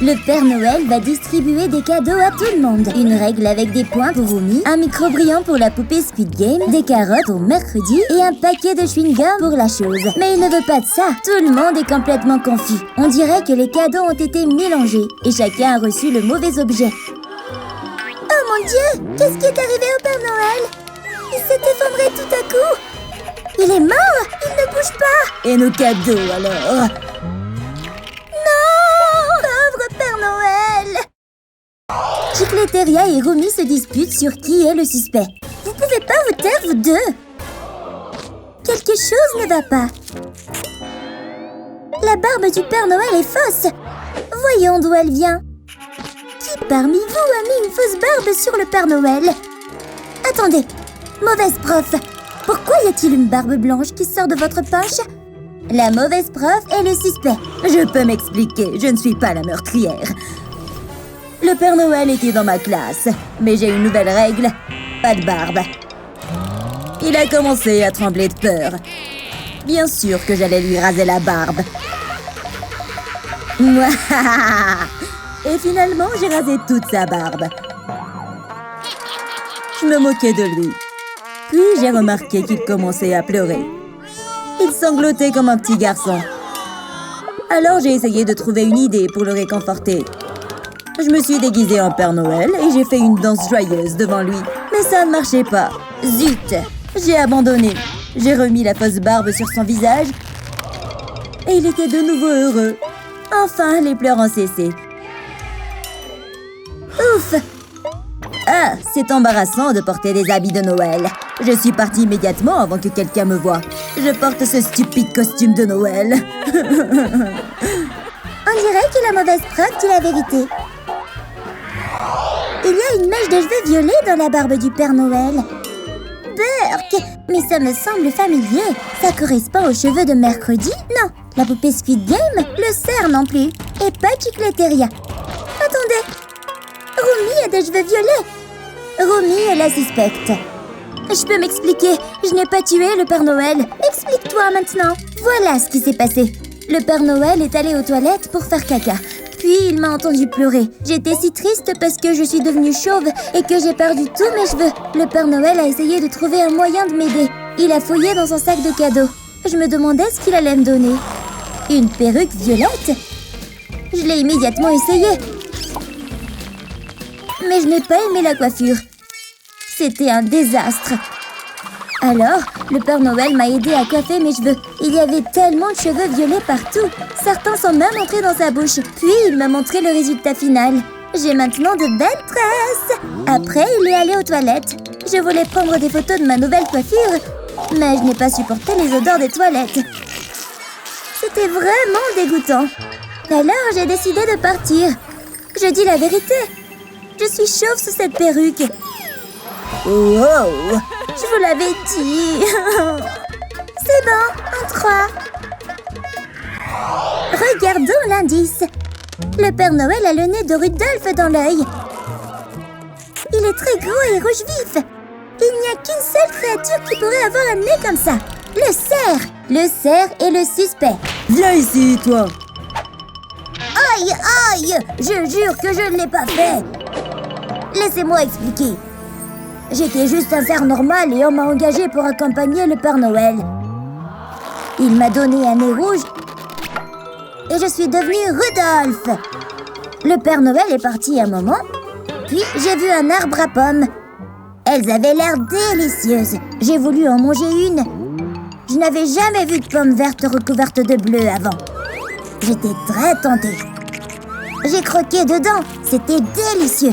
Le Père Noël va distribuer des cadeaux à tout le monde. Une règle avec des points pour Romy, un micro brillant pour la poupée Squid Game, des carottes au mercredi et un paquet de chewing-gum pour la chose. Mais il ne veut pas de ça. Tout le monde est complètement confus. On dirait que les cadeaux ont été mélangés et chacun a reçu le mauvais objet. Oh mon Dieu! Qu'est-ce qui est arrivé au Père Noël? Il s'est effondré tout à coup. Il est mort! Il ne bouge pas! Et nos cadeaux alors? Père Noël! Chicleteria et Romy se disputent sur qui est le suspect. Vous pouvez pas vous taire, vous deux? Quelque chose ne va pas. La barbe du Père Noël est fausse. Voyons d'où elle vient. Qui parmi vous a mis une fausse barbe sur le Père Noël? Attendez, mauvaise prof. Pourquoi y a-t-il une barbe blanche qui sort de votre poche? La mauvaise prof est le suspect. Je peux m'expliquer, je ne suis pas la meurtrière. Le Père Noël était dans ma classe, mais j'ai une nouvelle règle, pas de barbe. Il a commencé à trembler de peur. Bien sûr que j'allais lui raser la barbe. Et finalement, j'ai rasé toute sa barbe. Je me moquais de lui. Puis j'ai remarqué qu'il commençait à pleurer. Il sanglotait comme un petit garçon. Alors j'ai essayé de trouver une idée pour le réconforter. Je me suis déguisée en Père Noël et j'ai fait une danse joyeuse devant lui. Mais ça ne marchait pas. Zut! J'ai abandonné. J'ai remis la fausse barbe sur son visage et il était de nouveau heureux. Enfin, les pleurs ont cessé. Ouf! Ah, c'est embarrassant de porter des habits de Noël. Je suis partie immédiatement avant que quelqu'un me voie. Je porte ce stupide costume de Noël. On dirait que la mauvaise prof dit la vérité. Il y a une mèche de cheveux violets dans la barbe du Père Noël. Burk! Mais ça me semble familier. Ça correspond aux cheveux de mercredi? Non. La poupée Squid Game? Le cerf non plus. Et pas Chicleteria. Attendez. Romy a des cheveux violets. Romy est la suspecte. Je peux m'expliquer. Je n'ai pas tué le Père Noël. Explique-toi maintenant. Voilà ce qui s'est passé. Le Père Noël est allé aux toilettes pour faire caca. Puis il m'a entendu pleurer. J'étais si triste parce que je suis devenue chauve et que j'ai perdu tous mes cheveux. Le Père Noël a essayé de trouver un moyen de m'aider. Il a fouillé dans son sac de cadeaux. Je me demandais ce qu'il allait me donner. Une perruque violette? Je l'ai immédiatement essayée. Mais je n'ai pas aimé la coiffure. C'était un désastre. Alors, le Père Noël m'a aidé à coiffer mes cheveux. Il y avait tellement de cheveux violets partout. Certains sont même entrés dans sa bouche. Puis, il m'a montré le résultat final. J'ai maintenant de belles tresses. Après, il est allé aux toilettes. Je voulais prendre des photos de ma nouvelle coiffure, mais je n'ai pas supporté les odeurs des toilettes. C'était vraiment dégoûtant. Alors, j'ai décidé de partir. Je dis la vérité. Je suis chauve sous cette perruque. Wow! Je vous l'avais dit. C'est bon, en 3. Regardons l'indice. Le Père Noël a le nez de Rudolph dans l'œil. Il est très gros et rouge vif. Il n'y a qu'une seule créature qui pourrait avoir un nez comme ça. Le cerf. Le cerf est le suspect. Viens ici, toi. Aïe, aïe! Je jure que je ne l'ai pas fait. Laissez-moi expliquer. J'étais juste un cerf normal et on m'a engagé pour accompagner le Père Noël. Il m'a donné un nez rouge et je suis devenue Rudolph. Le Père Noël est parti un moment, puis j'ai vu un arbre à pommes. Elles avaient l'air délicieuses. J'ai voulu en manger une. Je n'avais jamais vu de pommes vertes recouvertes de bleu avant. J'étais très tentée. J'ai croqué dedans. C'était délicieux.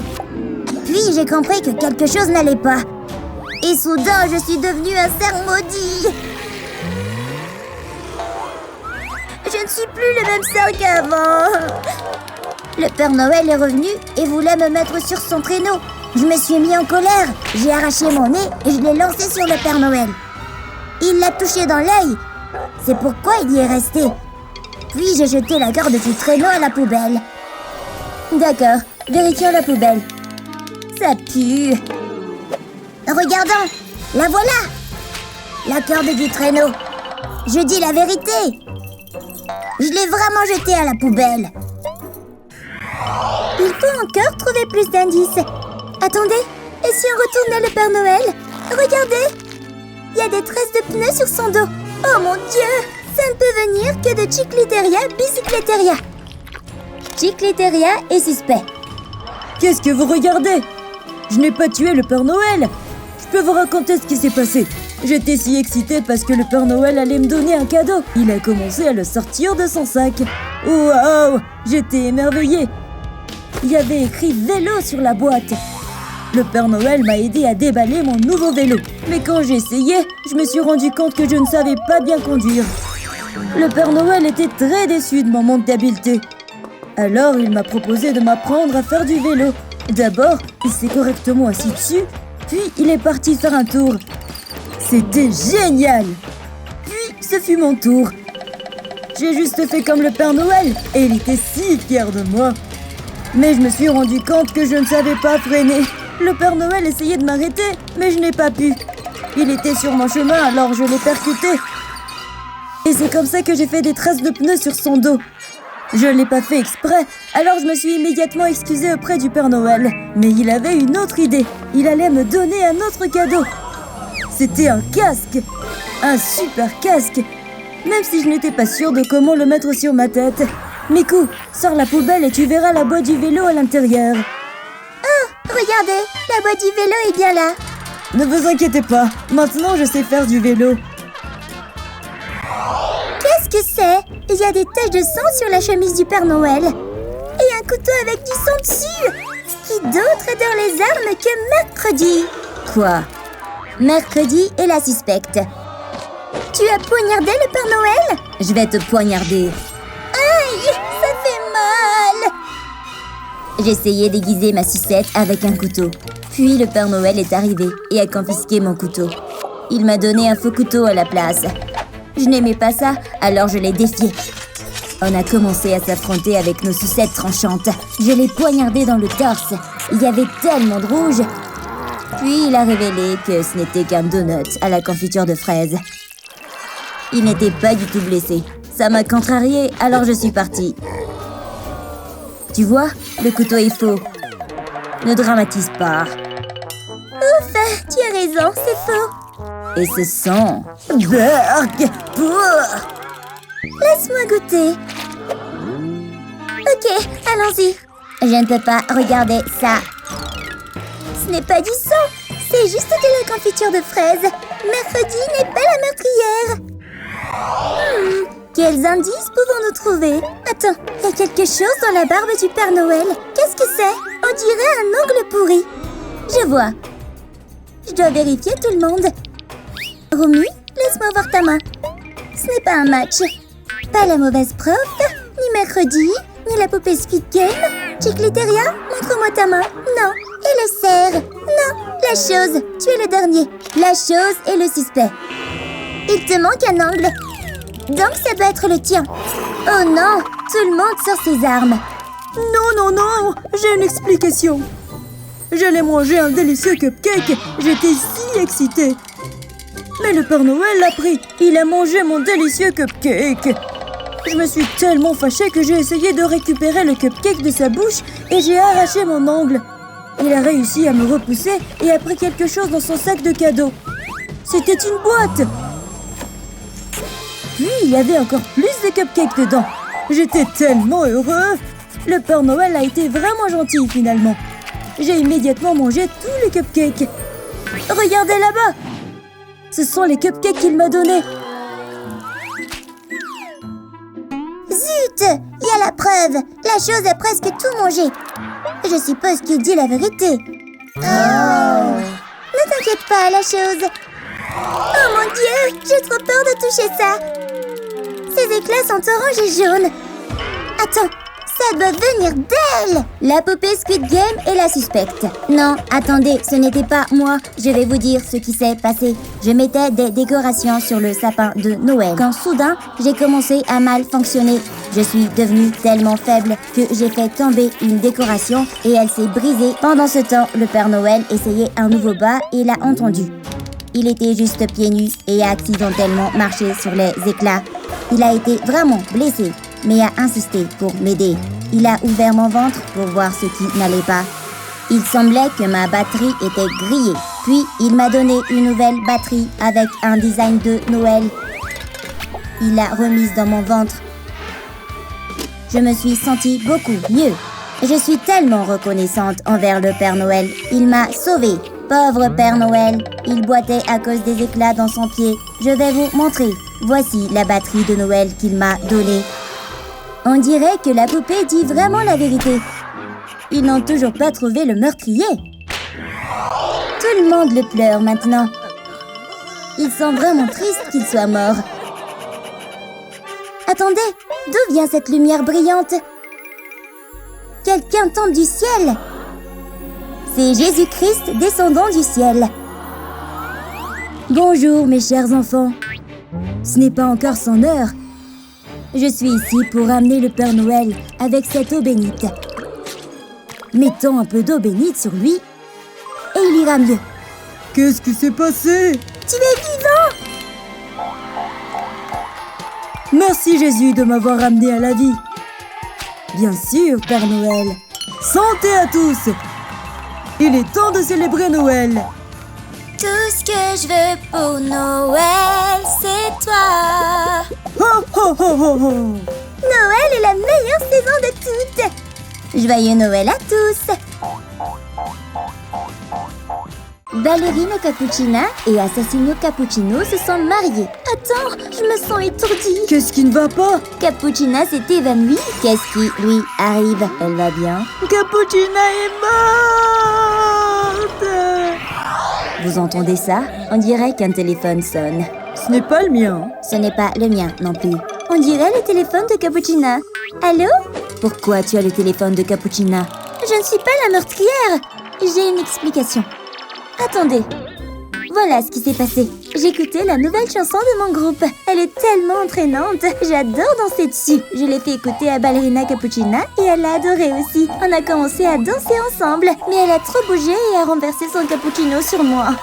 Puis j'ai compris que quelque chose n'allait pas. Et soudain, je suis devenue un cerf maudit. Je ne suis plus le même cerf qu'avant. Le Père Noël est revenu et voulait me mettre sur son traîneau. Je me suis mis en colère. J'ai arraché mon nez et je l'ai lancé sur le Père Noël. Il l'a touché dans l'œil. C'est pourquoi il y est resté. Puis j'ai jeté la corde du traîneau à la poubelle. D'accord, vérifions la poubelle. Ça pue. Regardons, la voilà. La corde du traîneau. Je dis la vérité. Je l'ai vraiment jetée à la poubelle. faut encore trouver plus d'indices. Attendez, et si on retournait le Père Noël? Regardez! Il y a des traces de pneus sur son dos. Oh mon Dieu! Ça ne peut venir que de Chicliteria bicycleteria. Chicliteria est suspect. Qu'est-ce que vous regardez? Je n'ai pas tué le Père Noël. Je peux vous raconter ce qui s'est passé. J'étais si excitée parce que le Père Noël allait me donner un cadeau. Il a commencé à le sortir de son sac. Waouh! J'étais émerveillée. Il y avait écrit vélo sur la boîte. Le Père Noël m'a aidé à déballer mon nouveau vélo. Mais quand j'ai essayé, je me suis rendu compte que je ne savais pas bien conduire. Le Père Noël était très déçu de mon manque d'habileté. Alors il m'a proposé de m'apprendre à faire du vélo. D'abord, il s'est correctement assis dessus, puis il est parti faire un tour. C'était génial! Puis ce fut mon tour. J'ai juste fait comme le Père Noël et il était si fier de moi. Mais je me suis rendu compte que je ne savais pas freiner. Le Père Noël essayait de m'arrêter, mais je n'ai pas pu. Il était sur mon chemin, alors je l'ai percuté. Et c'est comme ça que j'ai fait des traces de pneus sur son dos. Je ne l'ai pas fait exprès, alors je me suis immédiatement excusée auprès du Père Noël. Mais il avait une autre idée. Il allait me donner un autre cadeau. C'était un casque. Un super casque. Même si je n'étais pas sûre de comment le mettre sur ma tête. Miku, sors la poubelle et tu verras la boîte du vélo à l'intérieur. Oh, regardez, la boîte du vélo est bien là. Ne vous inquiétez pas, maintenant je sais faire du vélo. Qu'est-ce que c'est? Il y a des taches de sang sur la chemise du Père Noël. Et un couteau avec du sang dessus. Qui d'autre est dans les armes que Mercredi? Quoi? Mercredi est la suspecte. Tu as poignardé le Père Noël? Je vais te poignarder. Aïe, ça fait mal. J'essayais d'aiguiser ma sucette avec un couteau. Puis le Père Noël est arrivé et a confisqué mon couteau. Il m'a donné un faux couteau à la place. Je n'aimais pas ça, alors je l'ai défié. On a commencé à s'affronter avec nos sucettes tranchantes. Je l'ai poignardé dans le torse. Il y avait tellement de rouge. Puis il a révélé que ce n'était qu'un donut à la confiture de fraises. Il n'était pas du tout blessé. Ça m'a contrariée, alors je suis partie. Tu vois, le couteau est faux. Ne dramatise pas. Ouf, tu as raison, c'est faux. Et ce sang... Burk! Laisse-moi goûter. Ok, allons-y. Je ne peux pas regarder ça. Ce n'est pas du sang, c'est juste de la confiture de fraises. Mercredi n'est pas la meurtrière. Quels indices pouvons-nous trouver? Attends, il y a quelque chose dans la barbe du Père Noël. Qu'est-ce que c'est? On dirait un ongle pourri. Je vois. Je dois vérifier tout le monde. Romy, laisse-moi voir ta main. Ce n'est pas un match. Pas la mauvaise prof, ni Mercredi, ni la poupée Squid Game. Chicliteria, montre-moi ta main. Non. Et le cerf. Non. La chose, tu es le dernier. La chose est le suspect. Il te manque un angle. Donc ça doit être le tien. Oh non, tout le monde sort ses armes. Non, j'ai une explication. J'allais manger un délicieux cupcake. J'étais si excitée. Mais le Père Noël l'a pris. Il a mangé mon délicieux cupcake. Je me suis tellement fâchée que j'ai essayé de récupérer le cupcake de sa bouche et j'ai arraché mon ongle. Il a réussi à me repousser et a pris quelque chose dans son sac de cadeaux. C'était une boîte. Puis il y avait encore plus de cupcakes dedans. J'étais tellement heureux. Le Père Noël a été vraiment gentil finalement. J'ai immédiatement mangé tous les cupcakes. Regardez là-bas. Ce sont les cupcakes qu'il m'a donnés. Zut, il y a la preuve. La chose a presque tout mangé. Je suppose qu'il dit la vérité. Oh. Ne t'inquiète pas, la chose. Oh mon Dieu, j'ai trop peur de toucher ça. Ces éclats sont orange et jaune. Attends, ça doit venir d'elle. La poupée Squid Game est la suspecte. Non, attendez, ce n'était pas moi. Je vais vous dire ce qui s'est passé. Je mettais des décorations sur le sapin de Noël. Quand soudain, j'ai commencé à mal fonctionner. Je suis devenue tellement faible que j'ai fait tomber une décoration et elle s'est brisée. Pendant ce temps, le Père Noël essayait un nouveau bas et l'a entendu. Il était juste pieds nus et a accidentellement marché sur les éclats. Il a été vraiment blessé. mais a insisté pour m'aider. Il a ouvert mon ventre pour voir ce qui n'allait pas. Il semblait que ma batterie était grillée. Puis, il m'a donné une nouvelle batterie avec un design de Noël. Il l'a remise dans mon ventre. Je me suis sentie beaucoup mieux. Je suis tellement reconnaissante envers le Père Noël. Il m'a sauvée. Pauvre Père Noël, il boitait à cause des éclats dans son pied. Je vais vous montrer. Voici la batterie de Noël qu'il m'a donnée. On dirait que la poupée dit vraiment la vérité. Ils n'ont toujours pas trouvé le meurtrier. Tout le monde le pleure maintenant. Ils sont vraiment tristes qu'il soit mort. Attendez, d'où vient cette lumière brillante? Quelqu'un tombe du ciel. C'est Jésus-Christ descendant du ciel. Bonjour mes chers enfants. Ce n'est pas encore son heure. Je suis ici pour ramener le Père Noël avec cette eau bénite. Mettons un peu d'eau bénite sur lui et il ira mieux. Qu'est-ce qui s'est passé? Tu es vivant! Merci Jésus de m'avoir ramené à la vie. Bien sûr, Père Noël. Santé à tous! Il est temps de célébrer Noël. Tout ce que je veux pour Noël, c'est toi. Ho, ho, ho, ho, ho. Noël est la meilleure saison de toutes. Joyeux Noël à tous. Ballerina Cappuccina et Assassino Cappuccino se sont mariés. Attends, je me sens étourdie. Qu'est-ce qui ne va pas? Cappuccina s'est évanouie. Qu'est-ce qui lui arrive? Elle va bien? Cappuccina est morte. Vous entendez ça? On dirait qu'un téléphone sonne. Ce n'est pas le mien. Ce n'est pas le mien non plus. On dirait le téléphone de Cappuccina. Allô? Pourquoi tu as le téléphone de Cappuccina? Je ne suis pas la meurtrière. J'ai une explication. Attendez. Voilà ce qui s'est passé. J'écoutais la nouvelle chanson de mon groupe. Elle est tellement entraînante. J'adore danser dessus. Je l'ai fait écouter à Ballerina Cappuccina et elle l'a adoré aussi. On a commencé à danser ensemble. Mais elle a trop bougé et a renversé son cappuccino sur moi.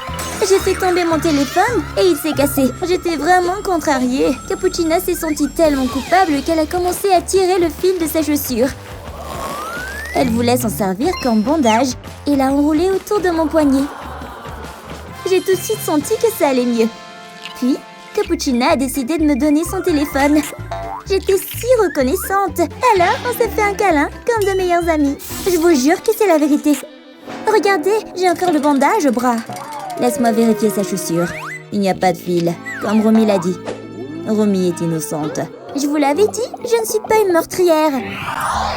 J'ai fait tomber mon téléphone et il s'est cassé. J'étais vraiment contrariée. Cappuccina s'est sentie tellement coupable qu'elle a commencé à tirer le fil de sa chaussure. Elle voulait s'en servir comme bandage et l'a enroulé autour de mon poignet. J'ai tout de suite senti que ça allait mieux. Puis, Cappuccina a décidé de me donner son téléphone. J'étais si reconnaissante. Alors, on s'est fait un câlin comme de meilleurs amis. Je vous jure que c'est la vérité. Regardez, j'ai encore le bandage au bras. Laisse-moi vérifier sa chaussure. Il n'y a pas de fil, comme Romy l'a dit. Romy est innocente. Je vous l'avais dit, je ne suis pas une meurtrière.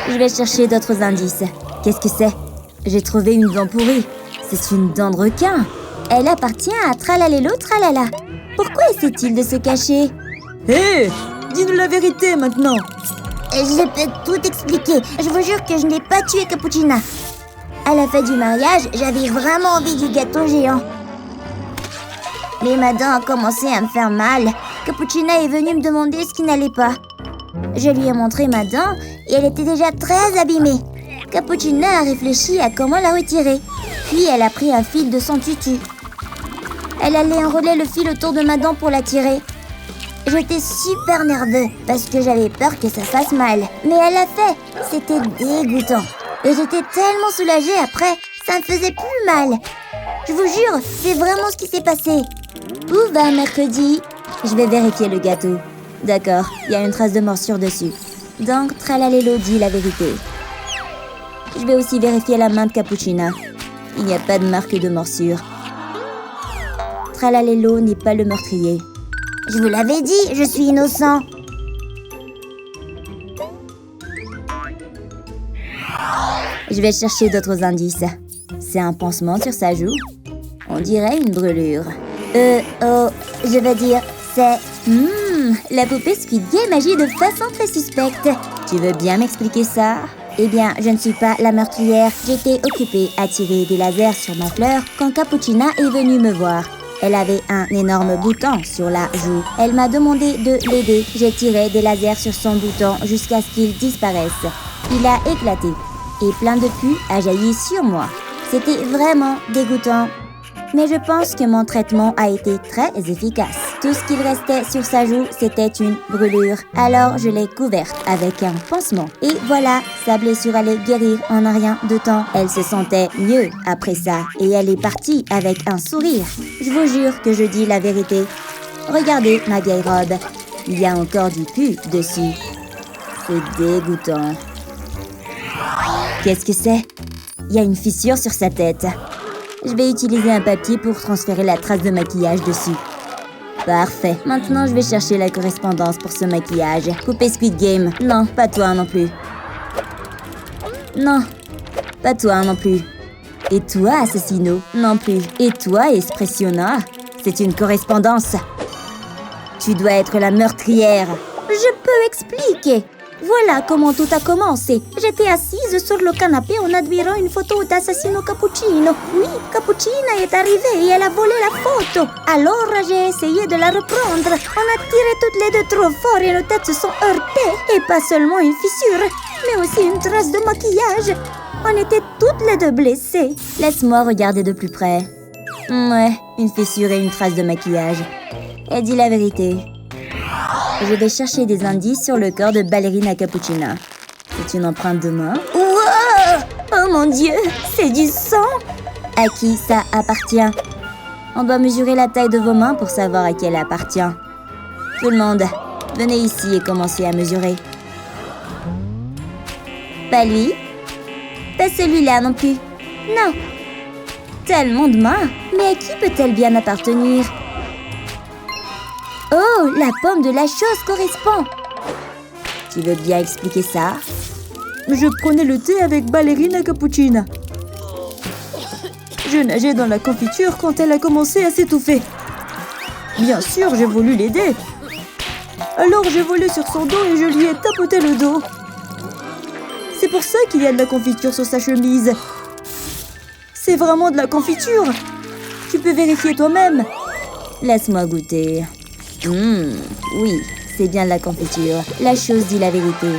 Je vais chercher d'autres indices. Qu'est-ce que c'est? J'ai trouvé une dent pourrie. C'est une dent de requin. Elle appartient à Tralalélo Tralala. Pourquoi essaie-t-il de se cacher? Hé! Dis-nous la vérité maintenant. Je peux tout expliquer. Je vous jure que je n'ai pas tué Cappuccina. À la fête du mariage, j'avais vraiment envie du gâteau géant. Mais ma dent a commencé à me faire mal. Cappuccina est venue me demander ce qui n'allait pas. Je lui ai montré ma dent et elle était déjà très abîmée. Cappuccina a réfléchi à comment la retirer. Puis elle a pris un fil de son tutu. Elle allait enrouler le fil autour de ma dent pour la tirer. J'étais super nerveux parce que j'avais peur que ça fasse mal. Mais elle l'a fait. C'était dégoûtant. Et j'étais tellement soulagée après. Ça me faisait plus mal. Je vous jure, c'est vraiment ce qui s'est passé. Où va mercredi? Je vais vérifier le gâteau. D'accord, il y a une trace de morsure dessus. Donc, Tralalélo dit la vérité. Je vais aussi vérifier la main de Cappuccina. Il n'y a pas de marque de morsure. Tralalélo n'est pas le meurtrier. Je vous l'avais dit, je suis innocent. Je vais chercher d'autres indices. C'est un pansement sur sa joue. On dirait une brûlure. Je veux dire, c'est... la poupée Squid Game agit de façon très suspecte. Tu veux bien m'expliquer ça? Eh bien, je ne suis pas la meurtrière. J'étais occupée à tirer des lasers sur ma fleur quand Cappuccina est venue me voir. Elle avait un énorme bouton sur la joue. Elle m'a demandé de l'aider. J'ai tiré des lasers sur son bouton jusqu'à ce qu'il disparaisse. Il a éclaté et plein de pus a jailli sur moi. C'était vraiment dégoûtant. Mais je pense que mon traitement a été très efficace. Tout ce qu'il restait sur sa joue, c'était une brûlure. Alors, je l'ai couverte avec un pansement. Et voilà, sa blessure allait guérir en un rien de temps. Elle se sentait mieux après ça. Et elle est partie avec un sourire. Je vous jure que je dis la vérité. Regardez ma vieille robe. Il y a encore du pu dessus. C'est dégoûtant. Qu'est-ce que c'est? Il y a une fissure sur sa tête. Je vais utiliser un papier pour transférer la trace de maquillage dessus. Parfait. Maintenant, je vais chercher la correspondance pour ce maquillage. Poupée Squid Game. Non, pas toi non plus. Non, pas toi non plus. Et toi, Assassino? Non plus. Et toi, Espressiona? C'est une correspondance. Tu dois être la meurtrière. Je peux expliquer. Voilà comment tout a commencé. J'étais assise sur le canapé en admirant une photo d'Assassino Cappuccino. Oui, Cappuccina est arrivée et elle a volé la photo. Alors j'ai essayé de la reprendre. On a tiré toutes les deux trop fort et nos têtes se sont heurtées. Et pas seulement une fissure, mais aussi une trace de maquillage. On était toutes les deux blessées. Laisse-moi regarder de plus près. Ouais, une fissure et une trace de maquillage. Elle dit la vérité. Je vais chercher des indices sur le corps de Ballerina Cappuccina. C'est une empreinte de main. Wow! Oh mon Dieu, c'est du sang! À qui ça appartient? On doit mesurer la taille de vos mains pour savoir à qui elle appartient. Tout le monde, venez ici et commencez à mesurer. Pas lui. Pas celui-là non plus. Non. Tellement de mains. Mais à qui peut-elle bien appartenir? Oh, la pomme de la chose correspond. Tu veux bien expliquer ça? Je prenais le thé avec Ballerina Cappuccina. Je nageais dans la confiture quand elle a commencé à s'étouffer. Bien sûr, j'ai voulu l'aider. Alors j'ai volé sur son dos et je lui ai tapoté le dos. C'est pour ça qu'il y a de la confiture sur sa chemise. C'est vraiment de la confiture. Tu peux vérifier toi-même. Laisse-moi goûter. Oui, c'est bien de la confiture. La chose dit la vérité.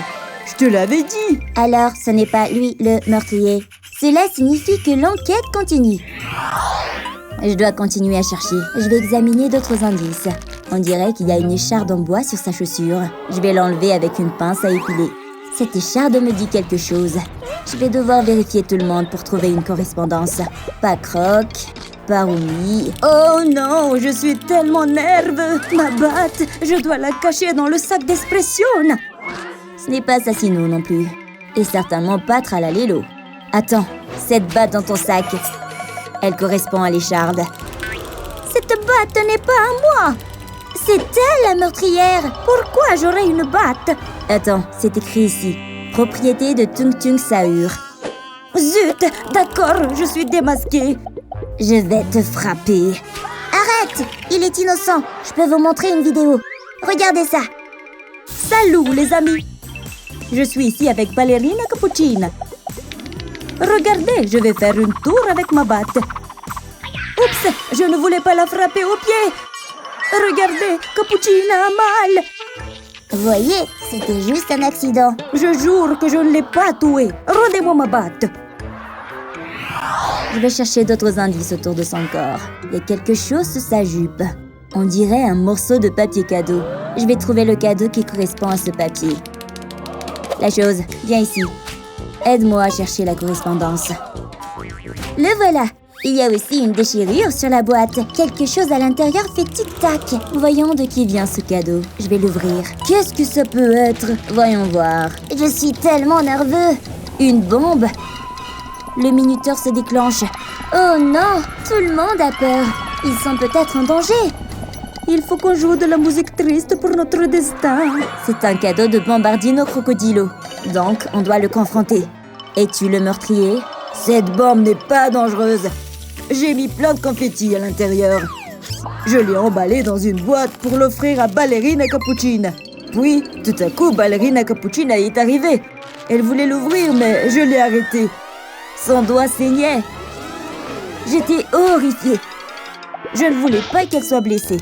Je te l'avais dit. Alors, ce n'est pas lui le meurtrier. Cela signifie que l'enquête continue. Je dois continuer à chercher. Je vais examiner d'autres indices. On dirait qu'il y a une écharde en bois sur sa chaussure. Je vais l'enlever avec une pince à épiler. Cette écharde me dit quelque chose. Je vais devoir vérifier tout le monde pour trouver une correspondance. Pas Croc, pas Rumi. Oh non, je suis tellement nerveux. Ma batte, je dois la cacher dans le sac d'Espression. Ce n'est pas Assassino non plus. Et certainement pas Tralalelo. Attends, cette batte dans ton sac. Elle correspond à l'écharde. Cette batte n'est pas à moi. C'est elle la meurtrière. Pourquoi j'aurais une batte? Attends, c'est écrit ici. Propriété de Tung Tung Sahur. Zut, d'accord, je suis démasquée. Je vais te frapper. Arrête, il est innocent. Je peux vous montrer une vidéo. Regardez ça. Salut les amis. Je suis ici avec Ballerina Cappuccina. Regardez, je vais faire une tour avec ma batte. Oups, je ne voulais pas la frapper au pied. Regardez, Cappuccina a mal. Voyez, c'était juste un accident. Je jure que je ne l'ai pas tué. Rendez-moi ma batte. Je vais chercher d'autres indices autour de son corps. Il y a quelque chose sur sa jupe. On dirait un morceau de papier cadeau. Je vais trouver le cadeau qui correspond à ce papier. La chose, viens ici. Aide-moi à chercher la correspondance. Le voilà. Il y a aussi une déchirure sur la boîte. Quelque chose à l'intérieur fait tic-tac. Voyons de qui vient ce cadeau. Je vais l'ouvrir. Qu'est-ce que ça peut être? Voyons voir. Je suis tellement nerveux. Une bombe? Le minuteur se déclenche. Oh non! Tout le monde a peur. Ils sont peut-être en danger. Il faut qu'on joue de la musique triste pour notre destin. C'est un cadeau de Bombardino Crocodilo. Donc, on doit le confronter. Es-tu le meurtrier? Cette bombe n'est pas dangereuse. J'ai mis plein de confettis à l'intérieur. Je l'ai emballé dans une boîte pour l'offrir à Ballerina Cappuccina. Puis, tout à coup, Ballerina Cappuccina est arrivée. Elle voulait l'ouvrir, mais je l'ai arrêtée. Son doigt saignait. J'étais horrifiée. Je ne voulais pas qu'elle soit blessée.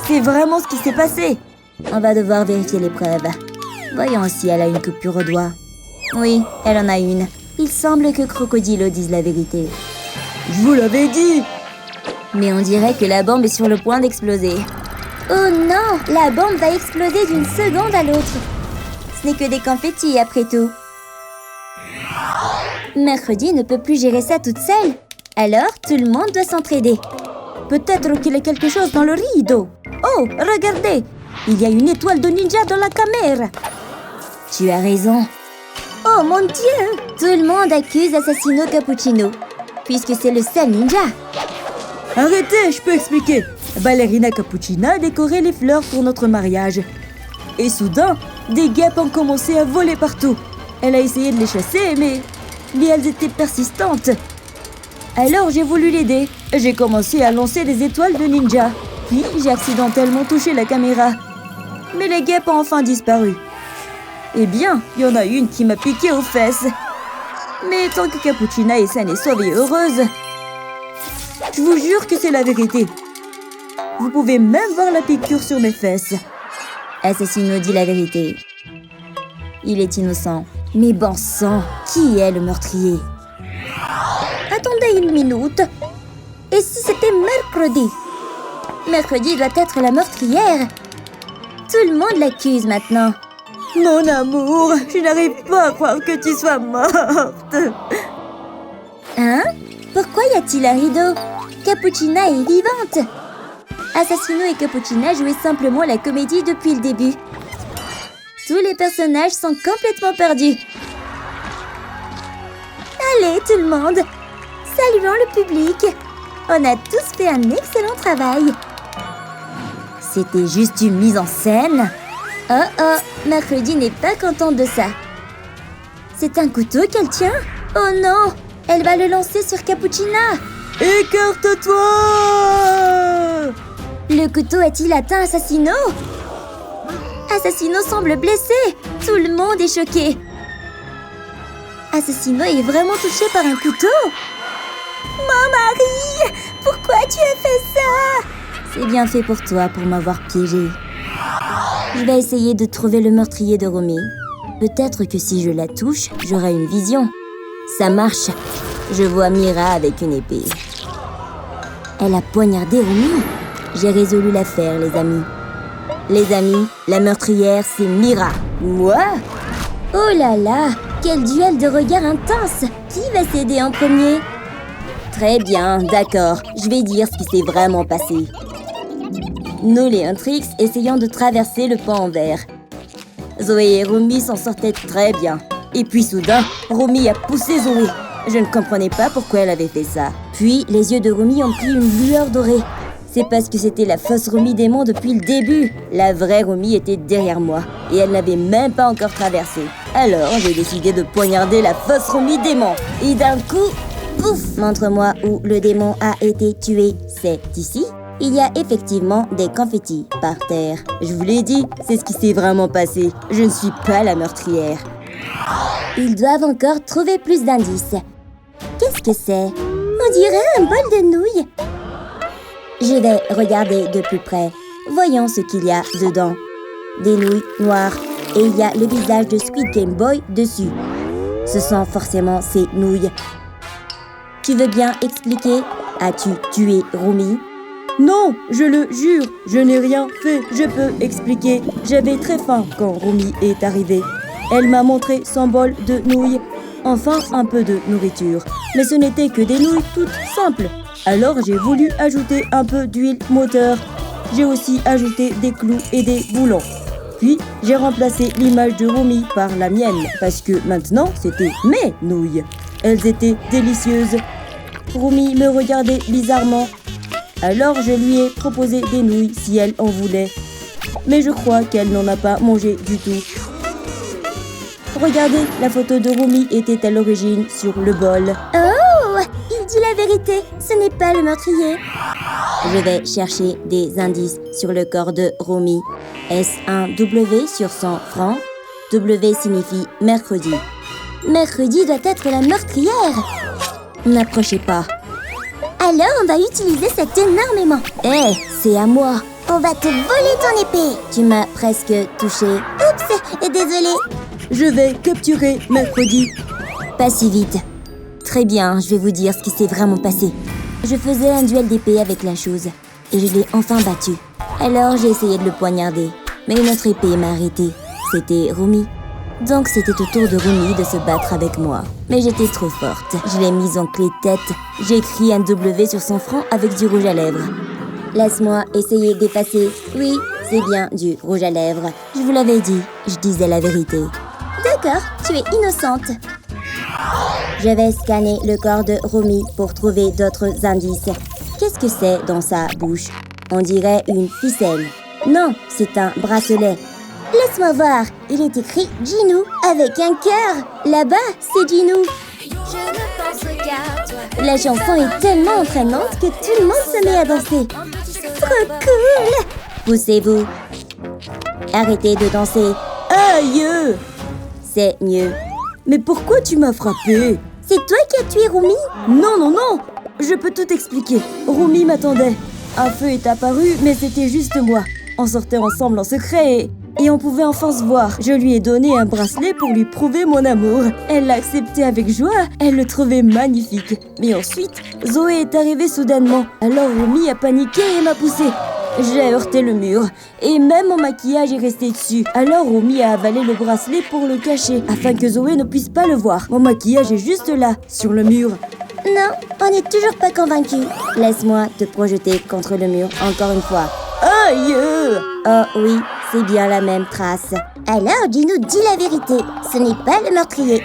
C'est vraiment ce qui s'est passé. On va devoir vérifier les preuves. Voyons si elle a une coupure au doigt. Oui, elle en a une. Il semble que Crocodilo dise la vérité. Je vous l'avais dit. Mais on dirait que la bombe est sur le point d'exploser. Oh non, la bombe va exploser d'une seconde à l'autre. Ce n'est que des confettis après tout. Mercredi ne peut plus gérer ça toute seule. Alors, tout le monde doit s'entraider. Peut-être qu'il y a quelque chose dans le rideau. Oh, regardez! Il y a une étoile de ninja dans la caméra. Tu as raison. Oh mon Dieu! Tout le monde accuse Assassino Cappuccino, puisque c'est le seul ninja. Arrêtez, je peux expliquer. Ballerina Cappuccina a décoré les fleurs pour notre mariage. Et soudain, des guêpes ont commencé à voler partout. Elle a essayé de les chasser, mais elles étaient persistantes. Alors j'ai voulu l'aider. J'ai commencé à lancer des étoiles de ninja. Puis j'ai accidentellement touché la caméra. Mais les guêpes ont enfin disparu. Eh bien, il y en a une qui m'a piqué aux fesses. Mais tant que Cappuccina est saine et sauve et heureuse, je vous jure que c'est la vérité. Vous pouvez même voir la piqûre sur mes fesses. Assassino dit la vérité. Il est innocent. Mais bon sang, qui est le meurtrier? Attendez une minute. Et si c'était mercredi? Mercredi doit être la meurtrière. Tout le monde l'accuse maintenant. Mon amour, je n'arrive pas à croire que tu sois morte. Hein? Pourquoi y a-t-il un rideau? Cappuccina est vivante. Assassino et Cappuccina jouaient simplement la comédie depuis le début. Tous les personnages sont complètement perdus. Allez, tout le monde, saluons le public. On a tous fait un excellent travail. C'était juste une mise en scène. Oh, Mercredi n'est pas contente de ça. C'est un couteau qu'elle tient? Oh non, elle va le lancer sur Cappuccina. Écarte-toi! Le couteau a-t-il atteint Assassino? Assassino semble blessé. Tout le monde est choqué. Assassino est vraiment touché par un couteau? Mon mari, pourquoi tu as fait ça? C'est bien fait pour toi pour m'avoir piégé. Je vais essayer de trouver le meurtrier de Romy. Peut-être que si je la touche, j'aurai une vision. Ça marche. Je vois Mira avec une épée. Elle a poignardé Romy. J'ai résolu l'affaire, les amis. Les amis, la meurtrière, c'est Mira. Moi? Oh là là, quel duel de regards intense. Qui va céder en premier? Très bien, d'accord. Je vais dire ce qui s'est vraiment passé. Nous, les Huntrix, essayons de traverser le pont en verre. Zoé et Romy s'en sortaient très bien. Et puis soudain, Romy a poussé Zoé. Je ne comprenais pas pourquoi elle avait fait ça. Puis, les yeux de Romy ont pris une lueur dorée. C'est parce que c'était la fausse Romy démon depuis le début. La vraie Romy était derrière moi. Et elle n'avait même pas encore traversé. Alors, j'ai décidé de poignarder la fausse Romy démon. Et d'un coup, pouf! Montre-moi où le démon a été tué. C'est ici? Il y a effectivement des confettis par terre. Je vous l'ai dit, c'est ce qui s'est vraiment passé. Je ne suis pas la meurtrière. Ils doivent encore trouver plus d'indices. Qu'est-ce que c'est? On dirait un bol de nouilles. Je vais regarder de plus près. Voyons ce qu'il y a dedans. Des nouilles noires. Et il y a le visage de Squid Game Boy dessus. Ce sont forcément ces nouilles. Tu veux bien expliquer? As-tu tué Romy? Non, je le jure, je n'ai rien fait. Je peux expliquer. J'avais très faim quand Romy est arrivée. Elle m'a montré son bol de nouilles. Enfin, un peu de nourriture. Mais ce n'était que des nouilles toutes simples. Alors j'ai voulu ajouter un peu d'huile moteur. J'ai aussi ajouté des clous et des boulons. Puis j'ai remplacé l'image de Romy par la mienne. Parce que maintenant, c'était mes nouilles. Elles étaient délicieuses. Romy me regardait bizarrement. Alors je lui ai proposé des nouilles si elle en voulait. Mais je crois qu'elle n'en a pas mangé du tout. Regardez, la photo de Romy était à l'origine sur le bol. Oh, il dit la vérité, ce n'est pas le meurtrier. Je vais chercher des indices sur le corps de Romy. Est-ce un W sur son front? W signifie mercredi. Mercredi doit être la meurtrière. N'approchez pas. Alors, on va utiliser cet énormément. Hé, c'est à moi. On va te voler ton épée. Tu m'as presque touché. Oups, désolée. Je vais capturer mercredi. Pas si vite. Très bien, je vais vous dire ce qui s'est vraiment passé. Je faisais un duel d'épée avec la chose. Et je l'ai enfin battue. Alors j'ai essayé de le poignarder, mais une autre épée m'a arrêté. C'était Rumi. Donc c'était au tour de Rumi de se battre avec moi. Mais j'étais trop forte. Je l'ai mise en clé de tête. J'ai écrit un W sur son front avec du rouge à lèvres. Laisse-moi essayer d'effacer. Oui, c'est bien du rouge à lèvres. Je vous l'avais dit, je disais la vérité. D'accord, tu es innocente. Je vais scanner le corps de Rumi pour trouver d'autres indices. Qu'est-ce que c'est dans sa bouche? On dirait une ficelle. Non, c'est un bracelet. Laisse-moi voir, il est écrit Ginou avec un cœur. Là-bas, c'est Ginou. La chanson est tellement entraînante que tout le monde se met à danser. Trop cool! Poussez-vous. Arrêtez de danser. Aïe! C'est mieux. Mais pourquoi tu m'as frappé? C'est toi qui as tué Rumi? Non, non, non! Je peux tout expliquer. Rumi m'attendait. Un feu est apparu, mais c'était juste moi. On sortait ensemble en secret et on pouvait enfin se voir. Je lui ai donné un bracelet pour lui prouver mon amour. Elle l'a accepté avec joie, elle le trouvait magnifique. Mais ensuite, Zoé est arrivée soudainement. Alors Rumi a paniqué et m'a poussé. J'ai heurté le mur et même mon maquillage est resté dessus. Alors Rumi a avalé le bracelet pour le cacher afin que Zoé ne puisse pas le voir. Mon maquillage est juste là, sur le mur. Non, on n'est toujours pas convaincus. Laisse-moi te projeter contre le mur encore une fois. Aïe! Oh oui, c'est bien la même trace. Alors Ginou dit la vérité, ce n'est pas le meurtrier.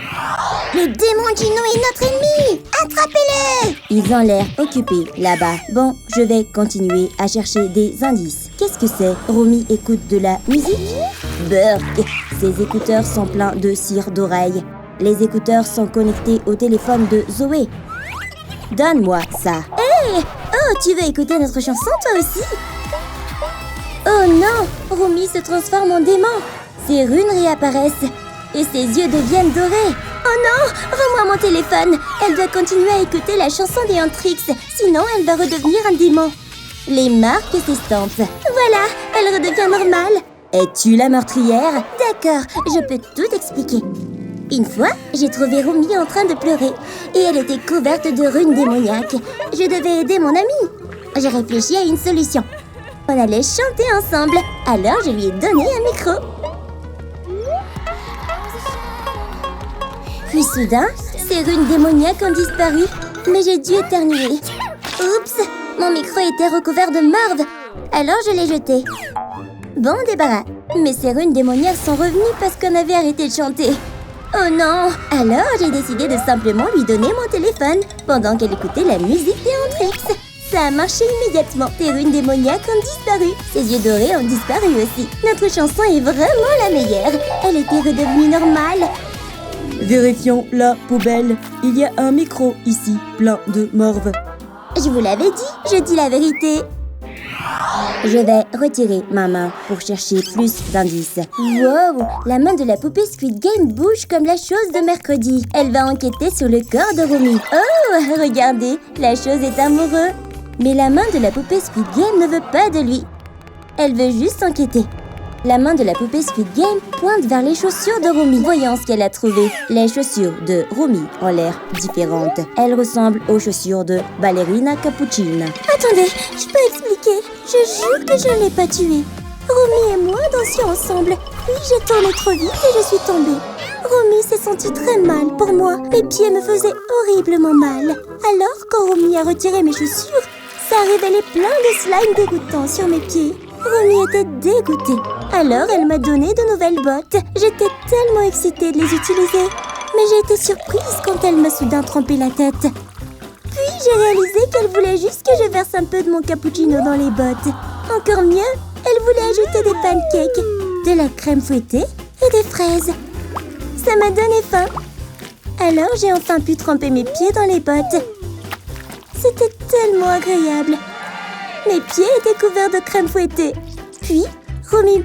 Le démon Ginou est notre ennemi! Attrapez-le! Ils ont l'air occupés là-bas. Bon, je vais continuer à chercher des indices. Qu'est-ce que c'est? Rumi écoute de la musique? Burk! Ses écouteurs sont pleins de cire d'oreille. Les écouteurs sont connectés au téléphone de Zoé. Donne-moi ça. Hé! Oh, tu veux écouter notre chanson toi aussi? Oh non! Rumi se transforme en démon. Ses runes réapparaissent et ses yeux deviennent dorés. Oh non! Rends-moi mon téléphone. Elle doit continuer à écouter la chanson des Antrix, sinon elle va redevenir un démon. Les marques s'estampent. Voilà, elle redevient normale. Es-tu la meurtrière? D'accord, je peux tout expliquer. Une fois, j'ai trouvé Rumi en train de pleurer et elle était couverte de runes démoniaques. Je devais aider mon amie. J'ai réfléchi à une solution. On allait chanter ensemble, alors je lui ai donné un micro. Puis soudain, ces runes démoniaques ont disparu, mais j'ai dû éternuer. Oups, mon micro était recouvert de marde, alors je l'ai jeté. Bon débarras, mais ces runes démoniaques sont revenues parce qu'on avait arrêté de chanter. Oh non! Alors j'ai décidé de simplement lui donner mon téléphone pendant qu'elle écoutait la musique des Antrix. Ça a marché immédiatement. Tes runes démoniaques ont disparu. Ses yeux dorés ont disparu aussi. Notre chanson est vraiment la meilleure. Elle était redevenue normale. Vérifions la poubelle. Il y a un micro ici, plein de morve. Je vous l'avais dit, je dis la vérité. Je vais retirer ma main pour chercher plus d'indices. Wow! La main de la poupée Squid Game bouge comme la chose de mercredi. Elle va enquêter sur le corps de Rumi. Oh! Regardez, la chose est amoureuse. Mais la main de la poupée Squid Game ne veut pas de lui. Elle veut juste enquêter. La main de la poupée Squid Game pointe vers les chaussures de Rumi. Voyons ce qu'elle a trouvé. Les chaussures de Rumi ont l'air différentes. Elles ressemblent aux chaussures de Ballerina Cappuccina. Attendez, je peux expliquer. Je jure que je ne l'ai pas tué. Rumi et moi dansions ensemble. Puis j'ai tourné trop vite et je suis tombée. Rumi s'est senti très mal pour moi. Mes pieds me faisaient horriblement mal. Alors, quand Rumi a retiré mes chaussures, ça a révélé plein de slime dégoûtant sur mes pieds. Rumi était dégoûtée. Alors, elle m'a donné de nouvelles bottes. J'étais tellement excitée de les utiliser. Mais j'ai été surprise quand elle m'a soudain trempé la tête. Puis, j'ai réalisé qu'elle voulait juste que je verse un peu de mon cappuccino dans les bottes. Encore mieux, elle voulait ajouter des pancakes, de la crème fouettée et des fraises. Ça m'a donné faim. Alors, j'ai enfin pu tremper mes pieds dans les bottes. C'était tellement agréable. Mes pieds étaient couverts de crème fouettée. Puis Rumi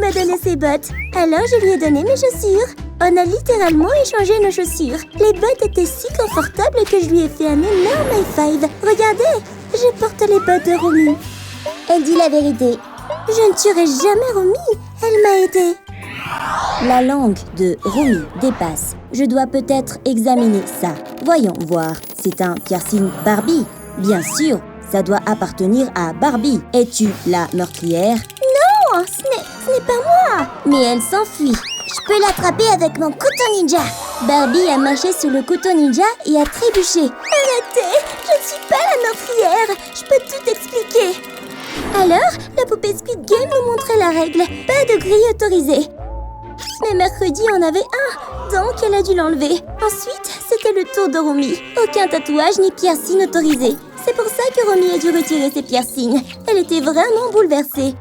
m'a donné ses bottes. Alors je lui ai donné mes chaussures. On a littéralement échangé nos chaussures. Les bottes étaient si confortables que je lui ai fait un énorme high five. Regardez, je porte les bottes de Rumi. Elle dit la vérité. Je ne tuerai jamais Rumi. Elle m'a aidée. La langue de Rumi dépasse. Je dois peut-être examiner ça. Voyons voir. C'est un piercing Barbie. Bien sûr, Ça doit appartenir à Barbie. Es-tu la meurtrière? Non, ce n'est pas moi. Mais elle s'enfuit. Je peux l'attraper avec mon couteau ninja. Barbie a marché sur le couteau ninja et a trébuché. Arrêtez, je ne suis pas la meurtrière. Je peux tout expliquer. Alors, la poupée Squid Game nous montrait la règle. Pas de grille autorisée. Mais mercredi, on avait un, donc elle a dû l'enlever. Ensuite, c'était le tour de Romy. Aucun tatouage ni piercing autorisé. C'est pour ça que Romy a dû retirer ses piercings. Elle était vraiment bouleversée.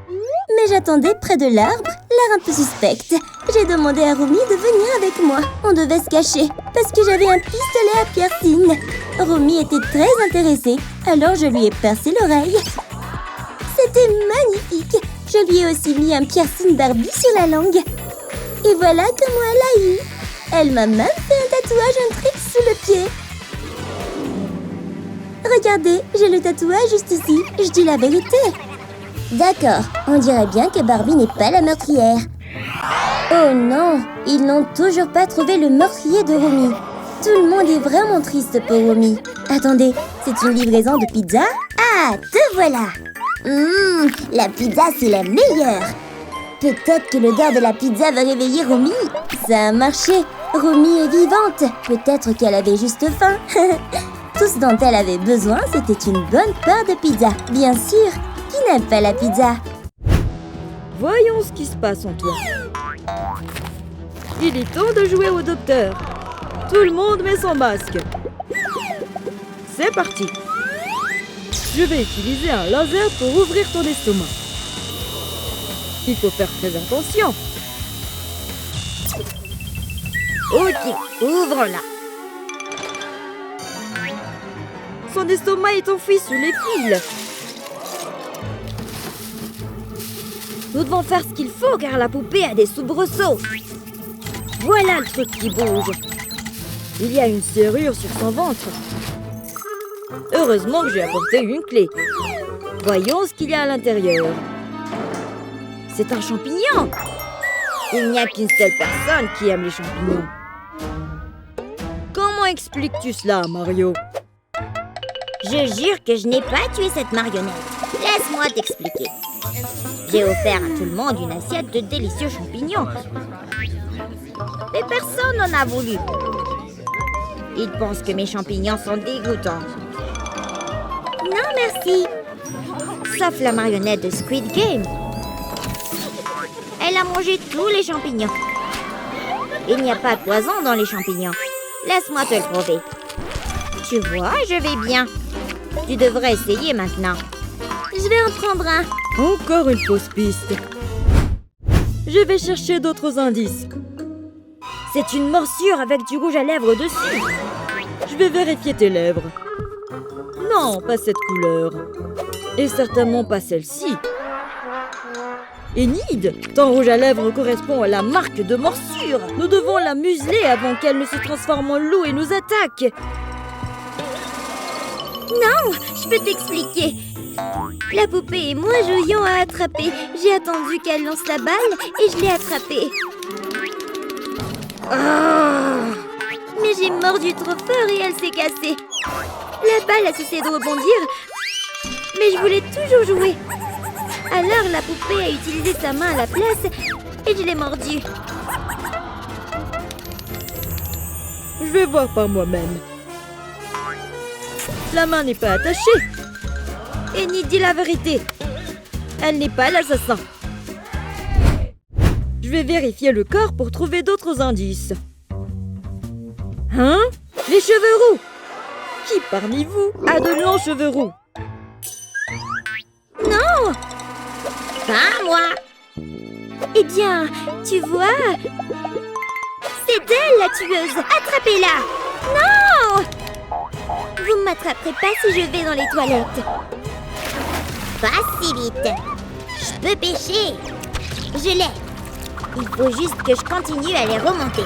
Mais j'attendais près de l'arbre, l'air un peu suspecte. J'ai demandé à Romy de venir avec moi. On devait se cacher, parce que j'avais un pistolet à piercing. Romy était très intéressée, alors je lui ai percé l'oreille. C'était magnifique. Je lui ai aussi mis un piercing Barbie sur la langue. Et voilà comment elle a eu. Elle m'a même fait un tatouage intrigue sous le pied. Regardez, j'ai le tatouage juste ici. Je dis la vérité. D'accord, on dirait bien que Barbie n'est pas la meurtrière. Oh non, ils n'ont toujours pas trouvé le meurtrier de Romy. Tout le monde est vraiment triste pour Romy. Attendez, c'est une livraison de pizza? Ah, te voilà. La pizza, c'est la meilleure. Peut-être que l'odeur de la pizza va réveiller Romy. Ça a marché. Romy est vivante. Peut-être qu'elle avait juste faim. Tout ce dont elle avait besoin, c'était une bonne part de pizza. Bien sûr, qui n'aime pas la pizza? Voyons ce qui se passe en toi. Il est temps de jouer au docteur. Tout le monde met son masque. C'est parti. Je vais utiliser un laser pour ouvrir ton estomac. Il faut faire très attention. Ok, ouvre-la. Son estomac est enfoui sous les fils. Nous devons faire ce qu'il faut car la poupée a des soubresauts. Voilà le truc qui bouge. Il y a une serrure sur son ventre. Heureusement que j'ai apporté une clé. Voyons ce qu'il y a à l'intérieur. C'est un champignon. Il n'y a qu'une seule personne qui aime les champignons. Comment expliques-tu cela, Mario? Je jure que je n'ai pas tué cette marionnette. Laisse-moi t'expliquer. J'ai offert à tout le monde une assiette de délicieux champignons. Mais personne n'en a voulu. Ils pensent que mes champignons sont dégoûtants. Non, merci. Sauf la marionnette de Squid Game. Elle a mangé tous les champignons. Il n'y a pas de poison dans les champignons. Laisse-moi te le prouver. Tu vois, je vais bien. Tu devrais essayer maintenant. Je vais en prendre un. Encore une fausse piste. Je vais chercher d'autres indices. C'est une morsure avec du rouge à lèvres dessus. Je vais vérifier tes lèvres. Non, pas cette couleur. Et certainement pas celle-ci. Enid, ton rouge à lèvres correspond à la marque de morsure. Nous devons la museler avant qu'elle ne se transforme en loup et nous attaque. Non, je peux t'expliquer. La poupée et moi jouions à attraper. J'ai attendu qu'elle lance la balle et je l'ai attrapée. Mais j'ai mordu trop fort et elle s'est cassée. La balle a cessé de rebondir, mais je voulais toujours jouer. Alors la poupée a utilisé sa main à la place et je l'ai mordue. Je vais voir par moi-même. La main n'est pas attachée. Enid dit la vérité. Elle n'est pas l'assassin. Je vais vérifier le corps pour trouver d'autres indices. Hein? Les cheveux roux! Qui parmi vous a de longs cheveux roux? Non! Pas moi! Eh bien, tu vois... C'est elle la tueuse! Attrapez-la! Non! Vous ne m'attraperez pas si je vais dans les toilettes. Pas si vite. Je peux pêcher. Je l'ai. Il faut juste que je continue à les remonter.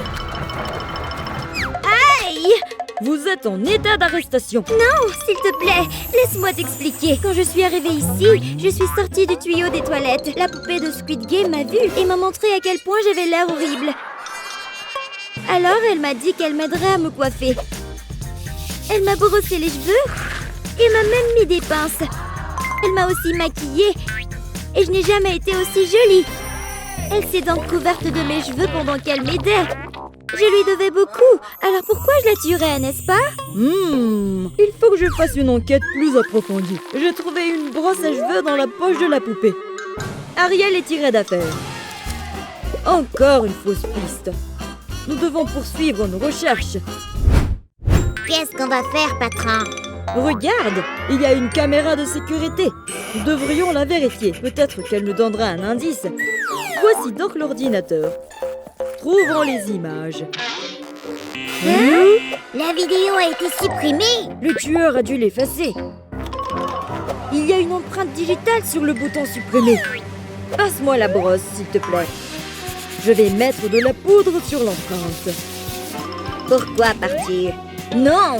Aïe! Vous êtes en état d'arrestation. Non, s'il te plaît, laisse-moi t'expliquer. Quand je suis arrivée ici, je suis sortie du tuyau des toilettes. La poupée de Squid Game m'a vue et m'a montré à quel point j'avais l'air horrible. Alors, elle m'a dit qu'elle m'aiderait à me coiffer. Elle m'a brossé les cheveux et m'a même mis des pinces. Elle m'a aussi maquillée et je n'ai jamais été aussi jolie. Elle s'est donc couverte de mes cheveux pendant qu'elle m'aidait. Je lui devais beaucoup, alors pourquoi je la tuerais, n'est-ce pas? Il faut que je fasse une enquête plus approfondie. J'ai trouvé une brosse à cheveux dans la poche de la poupée. Ariel est tirée d'affaire. Encore une fausse piste. Nous devons poursuivre nos recherches. Qu'est-ce qu'on va faire, patron? Regarde, il y a une caméra de sécurité. Nous devrions la vérifier. Peut-être qu'elle nous donnera un indice. Voici donc l'ordinateur. Trouvons les images. La vidéo a été supprimée. Le tueur a dû l'effacer. Il y a une empreinte digitale sur le bouton supprimer. Passe-moi la brosse, s'il te plaît. Je vais mettre de la poudre sur l'empreinte. Pourquoi partir? Non!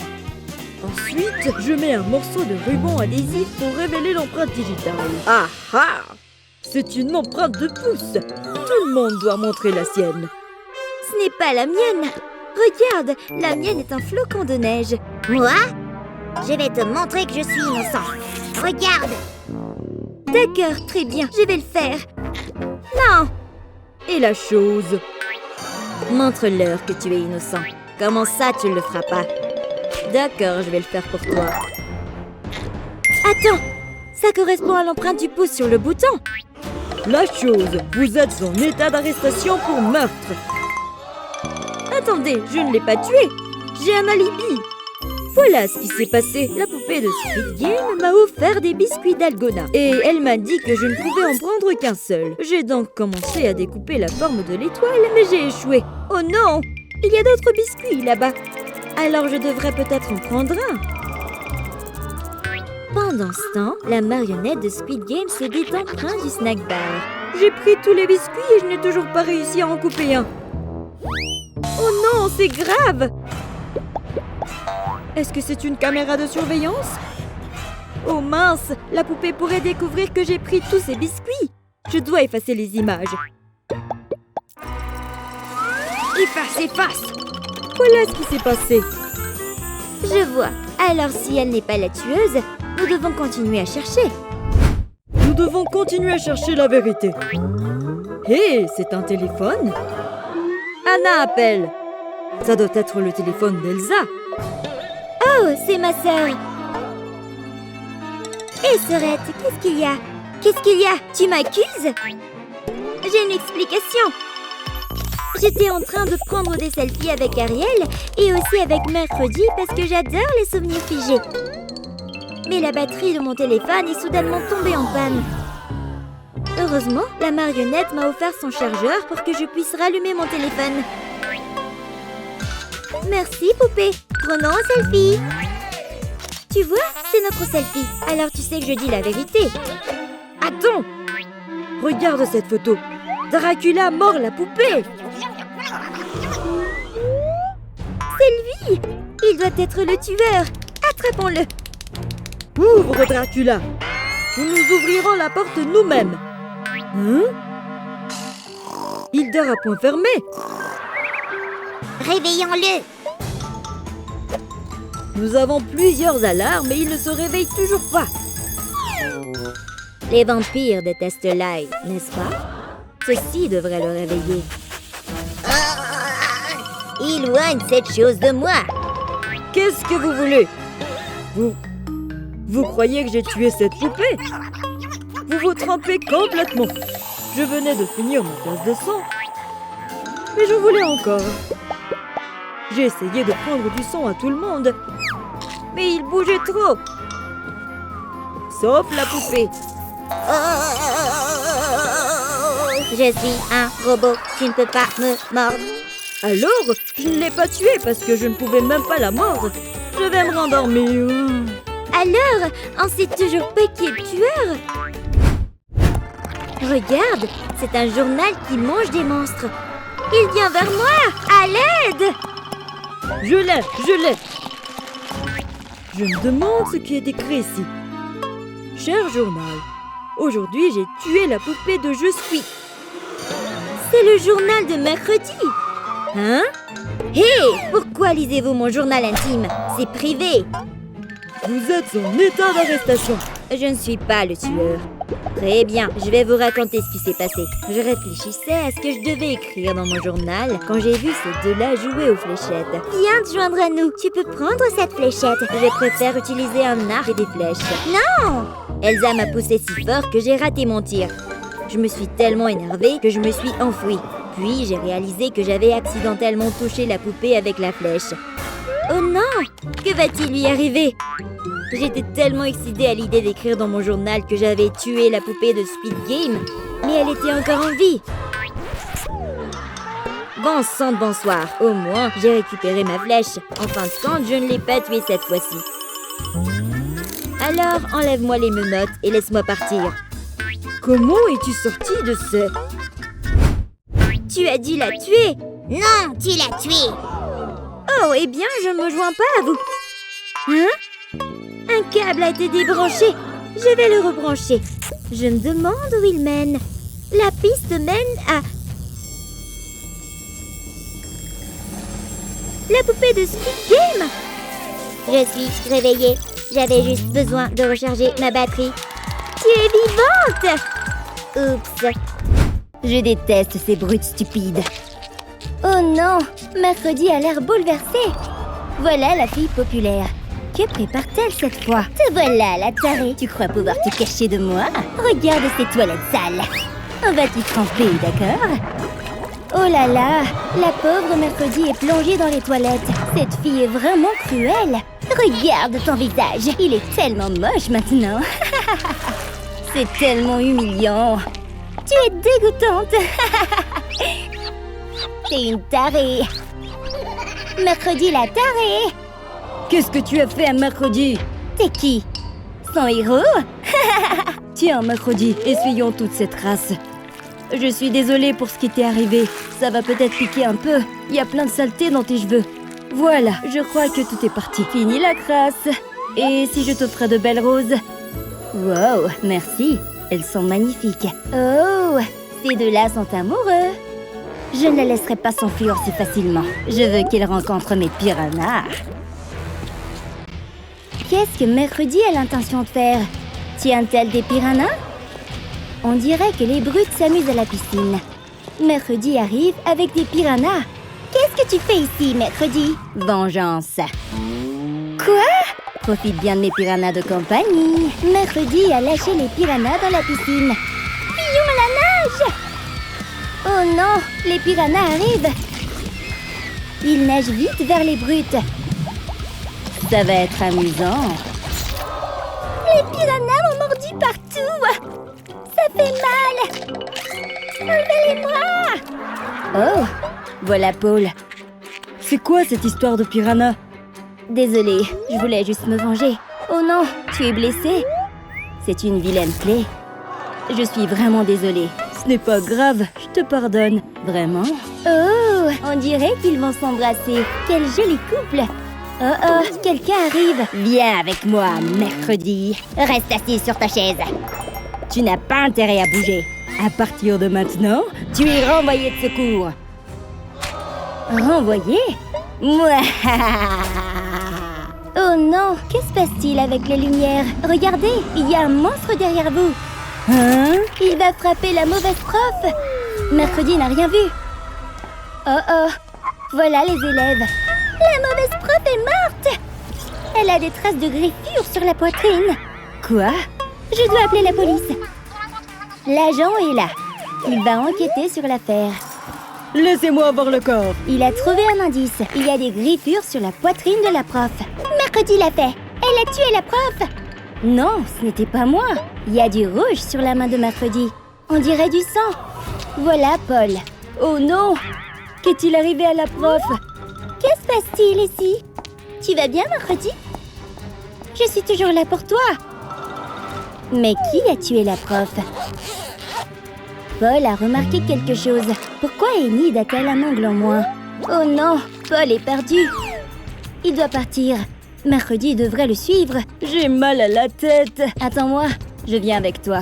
Ensuite, je mets un morceau de ruban adhésif pour révéler l'empreinte digitale. Ah ah! C'est une empreinte de pouce. Tout le monde doit montrer la sienne. Ce n'est pas la mienne. Regarde, la mienne est un flocon de neige. Moi? Je vais te montrer que je suis innocent. Regarde! D'accord, très bien, je vais le faire. Non! Et la chose? Montre-leur que tu es innocent. Comment ça, tu ne le feras pas? D'accord, je vais le faire pour toi. Attends! Ça correspond à l'empreinte du pouce sur le bouton. La chose, vous êtes en état d'arrestation pour meurtre. Attendez, je ne l'ai pas tué. J'ai un alibi. Voilà ce qui s'est passé. La poupée de Squid Game m'a offert des biscuits d'Algona. Et elle m'a dit que je ne pouvais en prendre qu'un seul. J'ai donc commencé à découper la forme de l'étoile, mais j'ai échoué. Oh non! Il y a d'autres biscuits là-bas. Alors je devrais peut-être en prendre un. Pendant ce temps, la marionnette de Squid Game se détend près du snack bar. J'ai pris tous les biscuits et je n'ai toujours pas réussi à en couper un. Oh non, c'est grave! Est-ce que c'est une caméra de surveillance? Oh mince, la poupée pourrait découvrir que j'ai pris tous ces biscuits. Je dois effacer les images. Efface! Voilà ce qui s'est passé. Je vois. Alors si elle n'est pas la tueuse, nous devons continuer à chercher. Nous devons continuer à chercher la vérité. Hé, c'est un téléphone? Anna appelle. Ça doit être le téléphone d'Elsa. Oh, c'est ma sœur. Hé, sœurette, qu'est-ce qu'il y a? Qu'est-ce qu'il y a? Tu m'accuses? J'ai une explication. J'étais en train de prendre des selfies avec Ariel et aussi avec Mercredi parce que j'adore les souvenirs figés. Mais la batterie de mon téléphone est soudainement tombée en panne. Heureusement, la marionnette m'a offert son chargeur pour que je puisse rallumer mon téléphone. Merci, poupée. Prenons un selfie. Tu vois, c'est notre selfie. Alors tu sais que je dis la vérité. Attends! Regarde cette photo. Dracula mord la poupée. C'est lui! Il doit être le tueur. Attrapons-le. Ouvre, Dracula. Nous nous ouvrirons la porte nous-mêmes. Hein? Il dort à point fermé. Réveillons-le. Nous avons plusieurs alarmes et il ne se réveille toujours pas. Les vampires détestent l'ail, n'est-ce pas? Ceci devrait le réveiller. Éloigne cette chose de moi. Qu'est-ce que vous voulez? Vous croyez que j'ai tué cette poupée? Vous vous trompez complètement. Je venais de finir ma tasse de sang. Mais je voulais encore. J'ai essayé de prendre du sang à tout le monde. Mais il bougeait trop. Sauf la poupée. Je suis un robot, tu ne peux pas me mordre. Alors, je ne l'ai pas tuée parce que je ne pouvais même pas la mordre. Je vais me rendormir. Alors, on sait toujours pas qui est le tueur. Regarde, c'est un journal qui mange des monstres. Il vient vers moi, à l'aide! Je l'ai. Je me demande ce qui est écrit ici. Cher journal, aujourd'hui j'ai tué la poupée de Je suis. C'est le journal de mercredi. Hein? Hé, pourquoi lisez-vous mon journal intime? C'est privé. Vous êtes en état d'arrestation. Je ne suis pas le tueur. Très bien, je vais vous raconter ce qui s'est passé. Je réfléchissais à ce que je devais écrire dans mon journal quand j'ai vu ces deux-là jouer aux fléchettes. Viens te joindre à nous. Tu peux prendre cette fléchette. Je préfère utiliser un arc et des flèches. Non! Elsa m'a poussé si fort que j'ai raté mon tir. Je me suis tellement énervée que je me suis enfouie. Puis j'ai réalisé que j'avais accidentellement touché la poupée avec la flèche. Oh non! Que va-t-il lui arriver? J'étais tellement excitée à l'idée d'écrire dans mon journal que j'avais tué la poupée de Squid Game, mais elle était encore en vie. Bon sang de bonsoir, au moins j'ai récupéré ma flèche. En fin de compte, je ne l'ai pas tuée cette fois-ci. Alors, enlève-moi les menottes et laisse-moi partir. Comment es-tu sortie de ce... Tu as dû la tuer. Non, tu l'as tué. Oh, eh bien, je ne me joins pas à vous. Hein? Un câble a été débranché. Je vais le rebrancher. Je me demande où il mène. La piste mène à... La poupée de Squid Game. Je suis réveillée. J'avais juste besoin de recharger ma batterie. Tu es vivante. Oups. Je déteste ces brutes stupides. Oh non, Mercredi a l'air bouleversée. Voilà la fille populaire. Que prépare-t-elle cette fois? Te voilà, la tarée. Tu crois pouvoir te cacher de moi? Regarde ces toilettes sales. On va t'y tremper, d'accord? Oh là là, la pauvre Mercredi est plongée dans les toilettes. Cette fille est vraiment cruelle. Regarde ton visage, il est tellement moche maintenant. C'est tellement humiliant. Tu es dégoûtante. T'es une tarée. Mercredi la tarée. Qu'est-ce que tu as fait à Mercredi? T'es qui? Son héros? Tiens, Mercredi, essuyons toute cette race. Je suis désolée pour ce qui t'est arrivé. Ça va peut-être piquer un peu. Il y a plein de saleté dans tes cheveux. Voilà, je crois que tout est parti. Fini la crasse. Et si je t'offrais de belles roses? Wow, merci. Elles sont magnifiques. Oh, ces deux-là sont amoureux. Je ne la laisserai pas s'enfuir si facilement. Je veux qu'ils rencontrent mes piranhas. Qu'est-ce que Mercredi a l'intention de faire? Tient-elle des piranhas? On dirait que les brutes s'amusent à la piscine. Mercredi arrive avec des piranhas. Qu'est-ce que tu fais ici, Mercredi? Vengeance. Quoi? Profite bien de mes piranhas de compagnie. Mercredi a lâché les piranhas dans la piscine. Fillon à la nage! Oh non, les piranhas arrivent. Ils nagent vite vers les brutes. Ça va être amusant. Les piranhas m'ont mordu partout. Ça fait mal. Enlevez-les-moi. Oh, voilà Paul. C'est quoi cette histoire de piranha? Désolée, je voulais juste me venger. Oh non, tu es blessé? C'est une vilaine plaie. Je suis vraiment désolée. Ce n'est pas grave, je te pardonne. Vraiment? Oh, on dirait qu'ils vont s'embrasser. Quel joli couple. Oh oh, quelqu'un arrive. Viens avec moi, Mercredi. Reste assis sur ta chaise. Tu n'as pas intérêt à bouger. À partir de maintenant, tu es renvoyé de secours. Renvoyé? Mouah. Oh non, que se passe-t-il avec les lumières? Regardez, il y a un monstre derrière vous. hein? Il va frapper la mauvaise prof. Mercredi n'a rien vu. Oh oh, voilà les élèves. La mauvaise prof est morte. Elle a des traces de griffures sur la poitrine. Quoi? Je dois appeler la police. L'agent est là. Il va enquêter sur l'affaire. Laissez-moi voir le corps. Il a trouvé un indice. Il y a des griffures sur la poitrine de la prof. Mercredi l'a fait. Elle a tué la prof. Non, ce n'était pas moi. Il y a du rouge sur la main de Mercredi. On dirait du sang. Voilà Paul. Oh non! Qu'est-il arrivé à la prof? Que se passe-t-il ici? Tu vas bien, Mercredi? Je suis toujours là pour toi. Mais qui a tué la prof? Paul a remarqué quelque chose. Pourquoi Enid a-t-elle un ongle en moins? Oh non, Paul est perdu. Il doit partir. Mercredi devrait le suivre. J'ai mal à la tête. Attends-moi, je viens avec toi.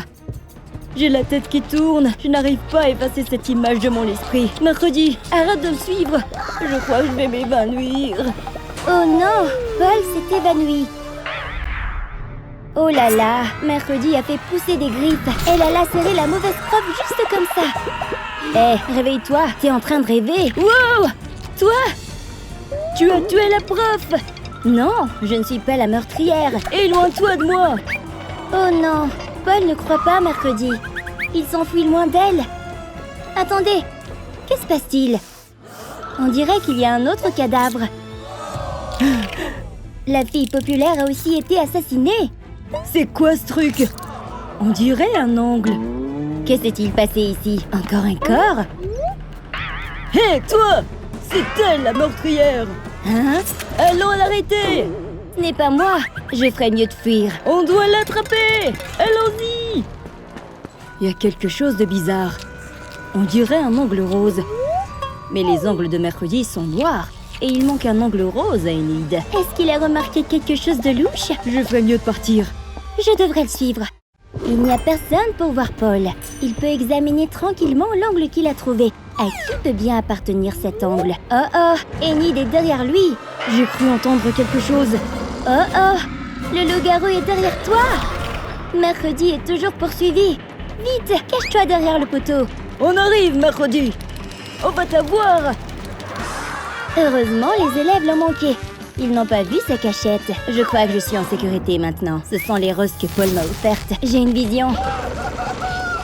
J'ai la tête qui tourne. Je n'arrive pas à effacer cette image de mon esprit. Mercredi, arrête de me suivre. Je crois que je vais m'évanouir. Oh non, Paul s'est évanoui. Oh là là, Mercredi a fait pousser des griffes. Elle a lacéré la mauvaise prof juste comme ça. Hé, réveille-toi, t'es en train de rêver. Wow! Toi? Tu as tué la prof! Non, je ne suis pas la meurtrière. Éloigne-toi de moi! Oh non, Paul ne croit pas Mercredi. Il s'enfuit loin d'elle. Attendez, que se passe-t-il? On dirait qu'il y a un autre cadavre. La fille populaire a aussi été assassinée. C'est quoi ce truc? On dirait un ongle. Que s'est-il passé ici? Encore un corps? Hé, toi! C'est elle la meurtrière! Hein? Allons l'arrêter! Ce n'est pas moi. Je ferais mieux de fuir. On doit l'attraper! Allons-y! Il y a quelque chose de bizarre. On dirait un ongle rose. Mais les ongles de Mercredi sont noirs. Et il manque un ongle rose à Enid. Est-ce qu'il a remarqué quelque chose de louche? Je ferais mieux de partir. Je devrais le suivre. Il n'y a personne pour voir Paul. Il peut examiner tranquillement l'angle qu'il a trouvé. À qui peut bien appartenir cet angle? Oh oh, Enid est derrière lui. J'ai cru entendre quelque chose. Oh oh, le loup-garou est derrière toi. Mercredi est toujours poursuivi. Vite, cache-toi derrière le poteau. On arrive, Mercredi. On va t'avoir. Heureusement, les élèves l'ont manqué. Ils n'ont pas vu sa cachette. Je crois que je suis en sécurité maintenant. Ce sont les roses que Paul m'a offertes. J'ai une vision.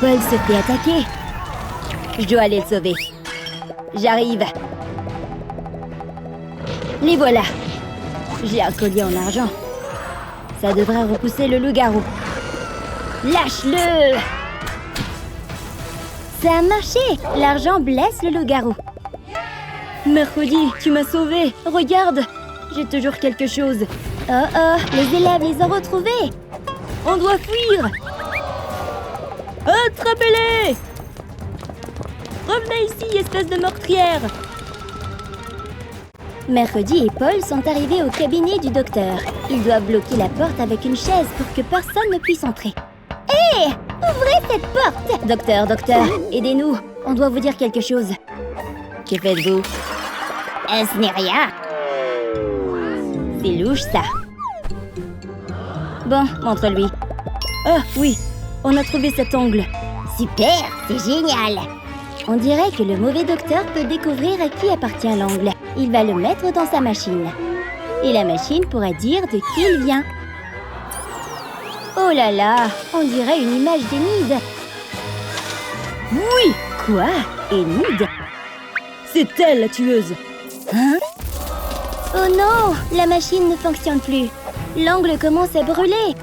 Paul se fait attaquer. Je dois aller le sauver. J'arrive. Les voilà. J'ai un collier en argent. Ça devrait repousser le loup-garou. Lâche-le! Ça a marché! L'argent blesse le loup-garou. Mercredi, tu m'as sauvée. Regarde, j'ai toujours quelque chose. Oh oh, les élèves les ont retrouvés. On doit fuir. Attrapez-les! Revenez ici, espèce de meurtrière. Mercredi et Paul sont arrivés au cabinet du docteur. Ils doivent bloquer la porte avec une chaise pour que personne ne puisse entrer. Hé! Ouvrez cette porte! Docteur, aidez-nous. On doit vous dire quelque chose. Que faites-vous? Ce n'est rien. C'est louche, ça. Bon, montre-lui. Ah, oui. On a trouvé cet ongle. Super, c'est génial. On dirait que le mauvais docteur peut découvrir à qui appartient l'angle. Il va le mettre dans sa machine. Et la machine pourra dire de qui il vient. Oh là là, on dirait une image d'Enid. Oui, quoi? Enid? C'est elle la tueuse. Hein? Oh non, la machine ne fonctionne plus. L'angle commence à brûler.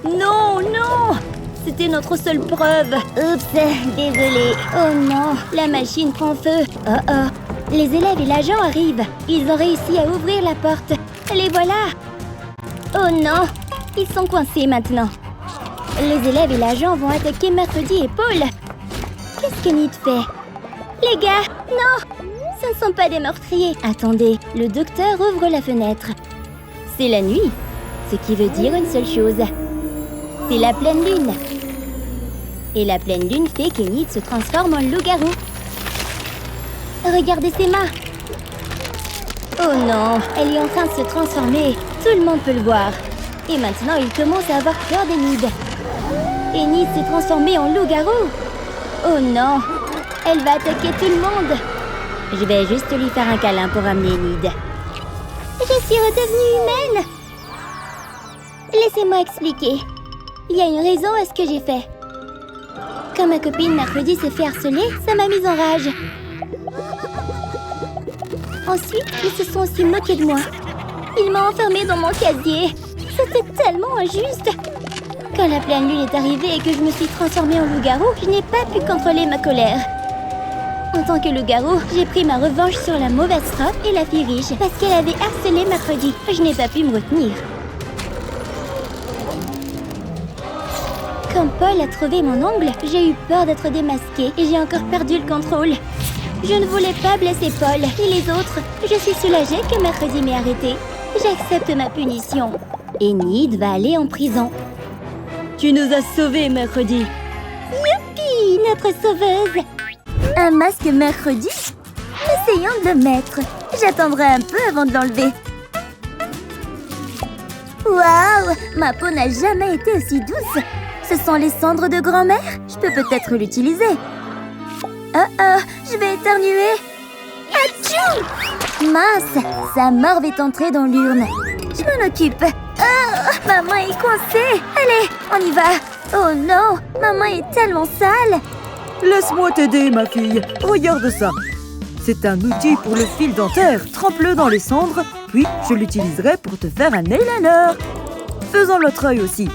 Non, non! C'était notre seule preuve. Oups, désolée. Oh non, la machine prend feu. Oh oh, les élèves et l'agent arrivent. Ils ont réussi à ouvrir la porte. Les voilà. Oh non, ils sont coincés maintenant. Les élèves et l'agent vont attaquer Mercredi et Paul. Qu'est-ce qu'Enid fait? Les gars, non! Ce ne sont pas des meurtriers. Attendez, le docteur ouvre la fenêtre. C'est la nuit, ce qui veut dire une seule chose. C'est la pleine lune. Et la pleine lune fait qu'Enid se transforme en loup-garou. Regardez ses mains. Oh non, elle est en train de se transformer. Tout le monde peut le voir. Et maintenant, il commence à avoir peur d'Enid. Enid s'est transformée en loup-garou. Oh non, elle va attaquer tout le monde. Je vais juste lui faire un câlin pour amener Enid. Je suis redevenue humaine. Laissez-moi expliquer. Il y a une raison à ce que j'ai fait. Quand ma copine Mercredi s'est fait harceler, ça m'a mise en rage. Ensuite, ils se sont aussi moqués de moi. Ils m'ont enfermée dans mon casier. C'était tellement injuste. Quand la pleine lune est arrivée et que je me suis transformée en loup-garou, je n'ai pas pu contrôler ma colère. En tant que loup-garou, j'ai pris ma revanche sur la mauvaise prof et la fille riche parce qu'elle avait harcelé Mercredi. Je n'ai pas pu me retenir. Quand Paul a trouvé mon ongle, j'ai eu peur d'être démasquée et j'ai encore perdu le contrôle. Je ne voulais pas blesser Paul et les autres. Je suis soulagée que Mercredi m'ait arrêtée. J'accepte ma punition. Enid va aller en prison. Tu nous as sauvés, Mercredi. Youpi, notre sauveuse. Un masque Mercredi? Essayons de le mettre. J'attendrai un peu avant de l'enlever. Waouh! Wow! Ma peau n'a jamais été aussi douce. Ce sont les cendres de grand-mère. Je peux peut-être l'utiliser. Oh, je vais éternuer. Atchou! Mince, sa morve est entrée dans l'urne. Je m'en occupe. Ma main est coincée. Allez, on y va. Oh non, ma main est tellement sale. Laisse-moi t'aider, ma fille. Regarde ça. C'est un outil pour le fil dentaire. Trempe-le dans les cendres, puis je l'utiliserai pour te faire un eyeliner. Faisons l'autre œil aussi.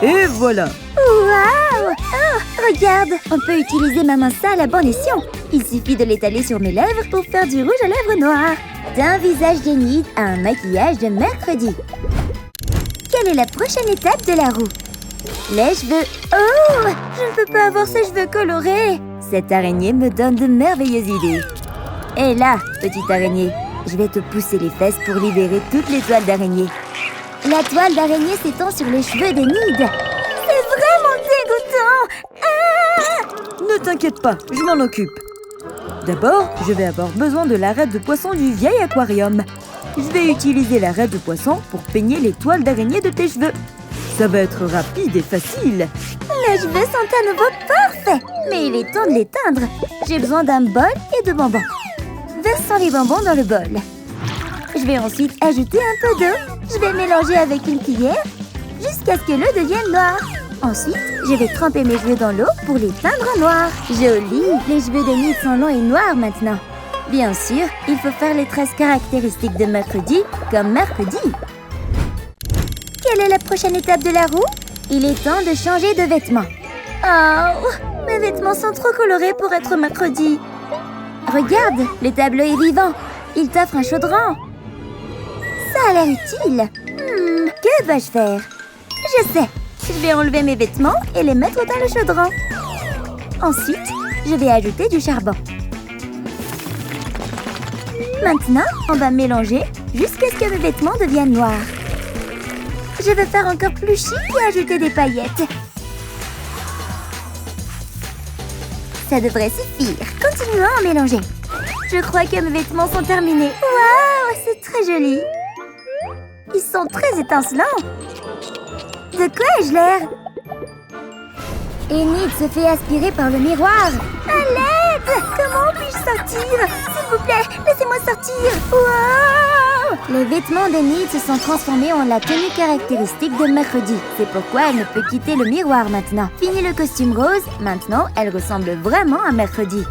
Et voilà. Waouh! Oh, regarde, on peut utiliser ma main sale à bon escient. Il suffit de l'étaler sur mes lèvres pour faire du rouge à lèvres noir. D'un visage d'Enid à un maquillage de mercredi. Quelle est la prochaine étape de la roue? Les cheveux. Oh! Je ne peux pas avoir ces cheveux colorés. Cette araignée me donne de merveilleuses idées. Et là, petite araignée, je vais te pousser les fesses pour libérer toutes les toiles d'araignée. La toile d'araignée s'étend sur les cheveux d'Enid. C'est vraiment dégoûtant. Ah! Ne t'inquiète pas, je m'en occupe. D'abord, je vais avoir besoin de l'arête de poisson du vieil aquarium. Je vais utiliser l'arête de poisson pour peigner les toiles d'araignée de tes cheveux. Ça va être rapide et facile. Mes cheveux sont à nouveau parfaits. Mais il est temps de les teindre. J'ai besoin d'un bol et de bonbons. Versons les bonbons dans le bol. Je vais ensuite ajouter un peu d'eau. Je vais mélanger avec une cuillère jusqu'à ce que l'eau devienne noire. Ensuite, je vais tremper mes cheveux dans l'eau pour les teindre en noir. Joli! Les cheveux d'Enid sont longs et noirs maintenant. Bien sûr, il faut faire les tresses caractéristiques de mercredi comme mercredi. Quelle est la prochaine étape de la roue? Il est temps de changer de vêtements. Oh! Mes vêtements sont trop colorés pour être mercredi. Regarde, le tableau est vivant. Il t'offre un chaudron. Ça a l'air utile. Que vais-je faire? Je sais. Je vais enlever mes vêtements et les mettre dans le chaudron. Ensuite, je vais ajouter du charbon. Maintenant, on va mélanger jusqu'à ce que mes vêtements deviennent noirs. Je vais faire encore plus chic et ajouter des paillettes. Ça devrait suffire. Continuons à mélanger. Je crois que mes vêtements sont terminés. Waouh, c'est très joli. Ils sont très étincelants. De quoi ai-je l'air? Enid se fait aspirer par le miroir. À l'aide! Comment puis-je sortir? S'il vous plaît, laissez-moi sortir. Wow! Les vêtements d'Enid se sont transformés en la tenue caractéristique de mercredi. C'est pourquoi elle ne peut quitter le miroir maintenant. Fini le costume rose, maintenant elle ressemble vraiment à mercredi.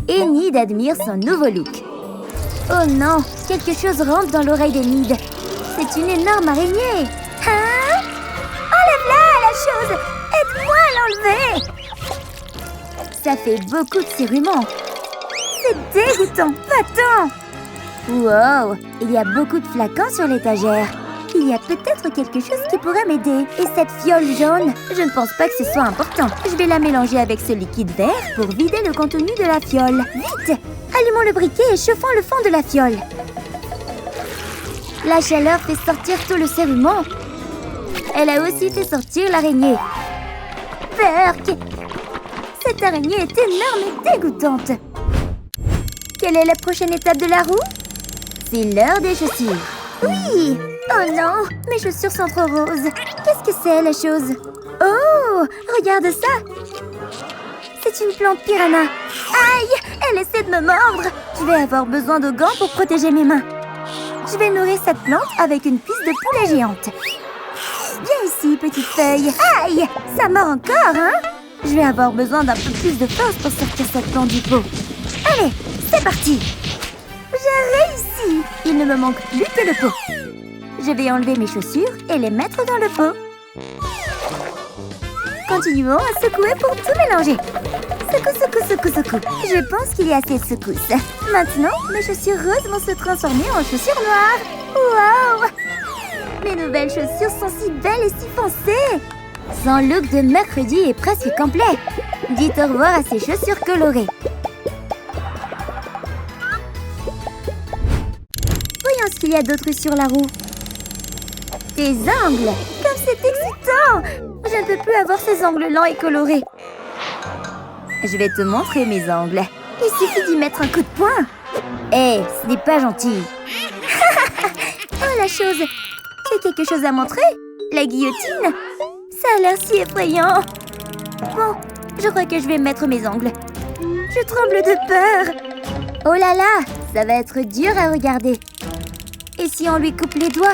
Enid admire son nouveau look. Oh non, quelque chose rentre dans l'oreille d'Enid. C'est une énorme araignée. Hein? Enlève-la, la chose! Aide-moi à l'enlever! Ça fait beaucoup de serrurements. C'est dégoûtant. Va-t'en! Wow! Il y a beaucoup de flacons sur l'étagère. Il y a peut-être quelque chose qui pourrait m'aider. Et cette fiole jaune? Je ne pense pas que ce soit important. Je vais la mélanger avec ce liquide vert pour vider le contenu de la fiole. Vite! Allumons le briquet et chauffons le fond de la fiole. La chaleur fait sortir tout le serrument. Elle a aussi fait sortir l'araignée. Berk! Cette araignée est énorme et dégoûtante. Quelle est la prochaine étape de la roue? C'est l'heure des chaussures. Oui! Oh non! Mes chaussures sont trop roses. Qu'est-ce que c'est, la chose? Oh! Regarde ça! C'est une plante piranha. Aïe! Elle essaie de me mordre. Je vais avoir besoin de gants pour protéger mes mains. Je vais nourrir cette plante avec une cuisse de poulet géante. Viens ici, petite feuille. Aïe! Ça mord encore, hein? Je vais avoir besoin d'un peu plus de force pour sortir cette plante du pot. Allez, c'est parti! J'ai réussi! Il ne me manque plus que le pot. Je vais enlever mes chaussures et les mettre dans le pot. Continuons à secouer pour tout mélanger. Secoue, secoue, secoue, secoue. Je pense qu'il y a assez de secousses. Maintenant, mes chaussures roses vont se transformer en chaussures noires. Waouh! Mes nouvelles chaussures sont si belles et si foncées. Son look de mercredi est presque complet. Dites au revoir à ces chaussures colorées. Voyons ce qu'il y a d'autre sur la roue. Tes ongles! Comme c'est excitant! Je ne peux plus avoir ces ongles lents et colorés. Je vais te montrer mes ongles. Il suffit d'y mettre un coup de poing. Hé, ce n'est pas gentil. Oh la chose! Tu es quelque chose à montrer? La guillotine? Ça a l'air si effrayant. Bon, je crois que je vais mettre mes ongles. Je tremble de peur. Oh là là, ça va être dur à regarder. Et si on lui coupe les doigts?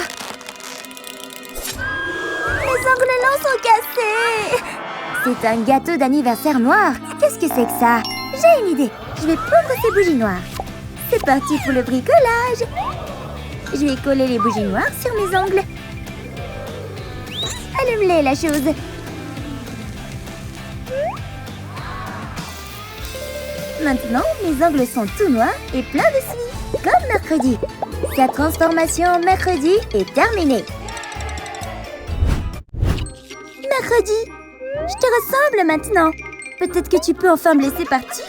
Mes ongles longs sont cassés. C'est un gâteau d'anniversaire noir. Qu'est-ce que c'est que ça? J'ai une idée. Je vais prendre ces bougies noires. C'est parti pour le bricolage. Je vais coller les bougies noires sur mes ongles. Allume-les, la chose. Maintenant, mes ongles sont tout noirs et pleins de suie, comme mercredi. Sa transformation en mercredi est terminée. Mercredi, je te ressemble maintenant. Peut-être que tu peux enfin me laisser partir.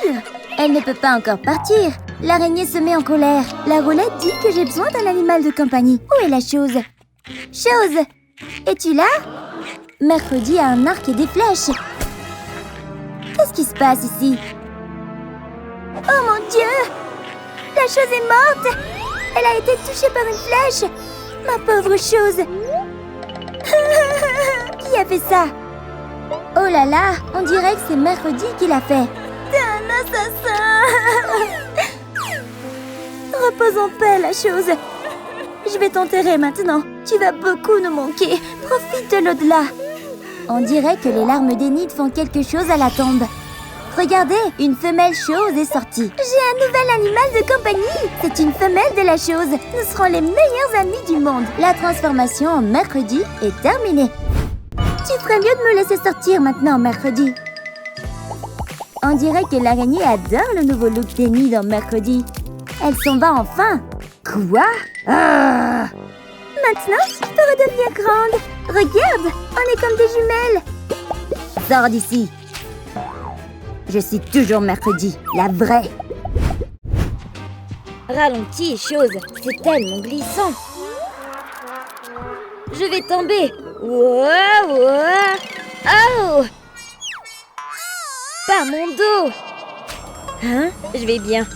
Elle ne peut pas encore partir. L'araignée se met en colère. La roulette dit que j'ai besoin d'un animal de compagnie. Où est la chose? Chose, es-tu là? Mercredi a un arc et des flèches. Qu'est-ce qui se passe ici? Oh mon Dieu! La chose est morte! Elle a été touchée par une flèche! Ma pauvre chose! Qui a fait ça? Oh là là, on dirait que c'est Mercredi qui l'a fait. T'es un assassin! Repose en paix, la chose. Je vais t'enterrer maintenant. Tu vas beaucoup nous manquer. Profite de l'au-delà. On dirait que les larmes d'Enid font quelque chose à la tombe. Regardez, une femelle chose est sortie. J'ai un nouvel animal de compagnie. C'est une femelle de la chose. Nous serons les meilleurs amis du monde. La transformation en Mercredi est terminée. Tu ferais mieux de me laisser sortir maintenant, Mercredi. On dirait que l'araignée adore le nouveau look d'Enid en Mercredi. Elle s'en va enfin. Quoi? Maintenant, je peux redevenir grande. Regarde, on est comme des jumelles. Sors d'ici. Je suis toujours Mercredi, la vraie. Ralentis, chose, c'est tellement glissant. Je vais tomber. Wow, wow. Oh! Pas mon dos. Hein? Je vais bien.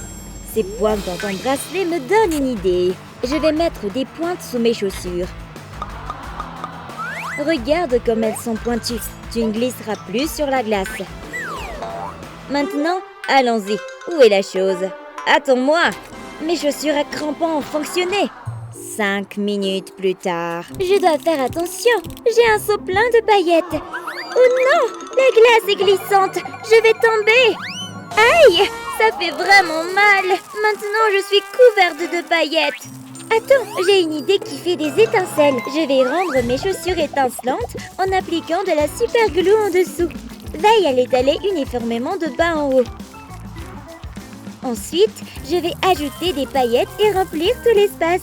Ces pointes dans ton bracelet me donnent une idée. Je vais mettre des pointes sous mes chaussures. Regarde comme elles sont pointues. Tu ne glisseras plus sur la glace. Maintenant, allons-y. Où est la chose? Attends-moi. Mes chaussures à crampons ont fonctionné. 5 minutes plus tard. Je dois faire attention. J'ai un seau plein de paillettes. Oh non! La glace est glissante. Je vais tomber. Aïe! Ça fait vraiment mal. Maintenant, je suis couverte de paillettes. Attends, j'ai une idée qui fait des étincelles. Je vais rendre mes chaussures étincelantes en appliquant de la super glue en dessous. Veille à l'étaler uniformément de bas en haut. Ensuite, je vais ajouter des paillettes et remplir tout l'espace.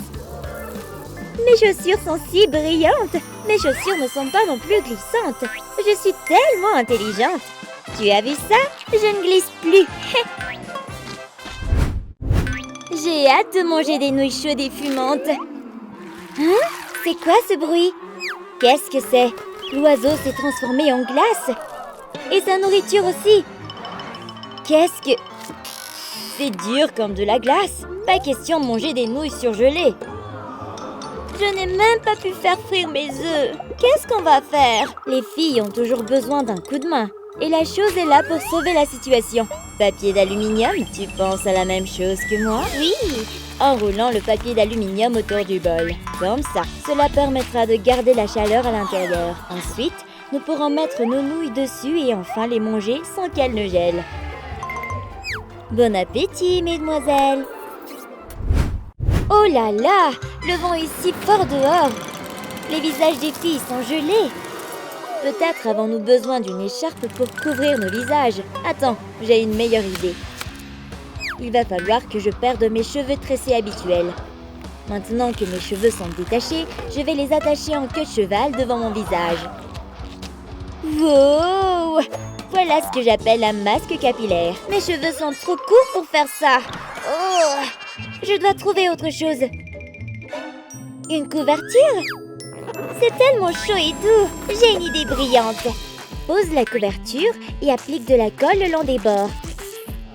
Mes chaussures sont si brillantes. Mes chaussures ne sont pas non plus glissantes. Je suis tellement intelligente. Tu as vu ça? Je ne glisse plus. J'ai hâte de manger des nouilles chaudes et fumantes. Hein? C'est quoi ce bruit? Qu'est-ce que c'est? L'oiseau s'est transformé en glace. Et sa nourriture aussi. Qu'est-ce que... C'est dur comme de la glace. Pas question de manger des nouilles surgelées. Je n'ai même pas pu faire frire mes œufs. Qu'est-ce qu'on va faire? Les filles ont toujours besoin d'un coup de main. Et la chose est là pour sauver la situation. Papier d'aluminium, tu penses à la même chose que moi? Oui! En roulant le papier d'aluminium autour du bol. Comme ça. Cela permettra de garder la chaleur à l'intérieur. Ensuite, nous pourrons mettre nos nouilles dessus et enfin les manger sans qu'elles ne gèlent. Bon appétit, mesdemoiselles! Oh là là! Le vent est si fort dehors! Les visages des filles sont gelés! Peut-être avons-nous besoin d'une écharpe pour couvrir nos visages. Attends, j'ai une meilleure idée. Il va falloir que je perde mes cheveux tressés habituels. Maintenant que mes cheveux sont détachés, je vais les attacher en queue de cheval devant mon visage. Wow! Voilà ce que j'appelle un masque capillaire. Mes cheveux sont trop courts pour faire ça. Oh! Je dois trouver autre chose. Une couverture? C'est tellement chaud et doux. J'ai une idée brillante. Pose la couverture et applique de la colle le long des bords.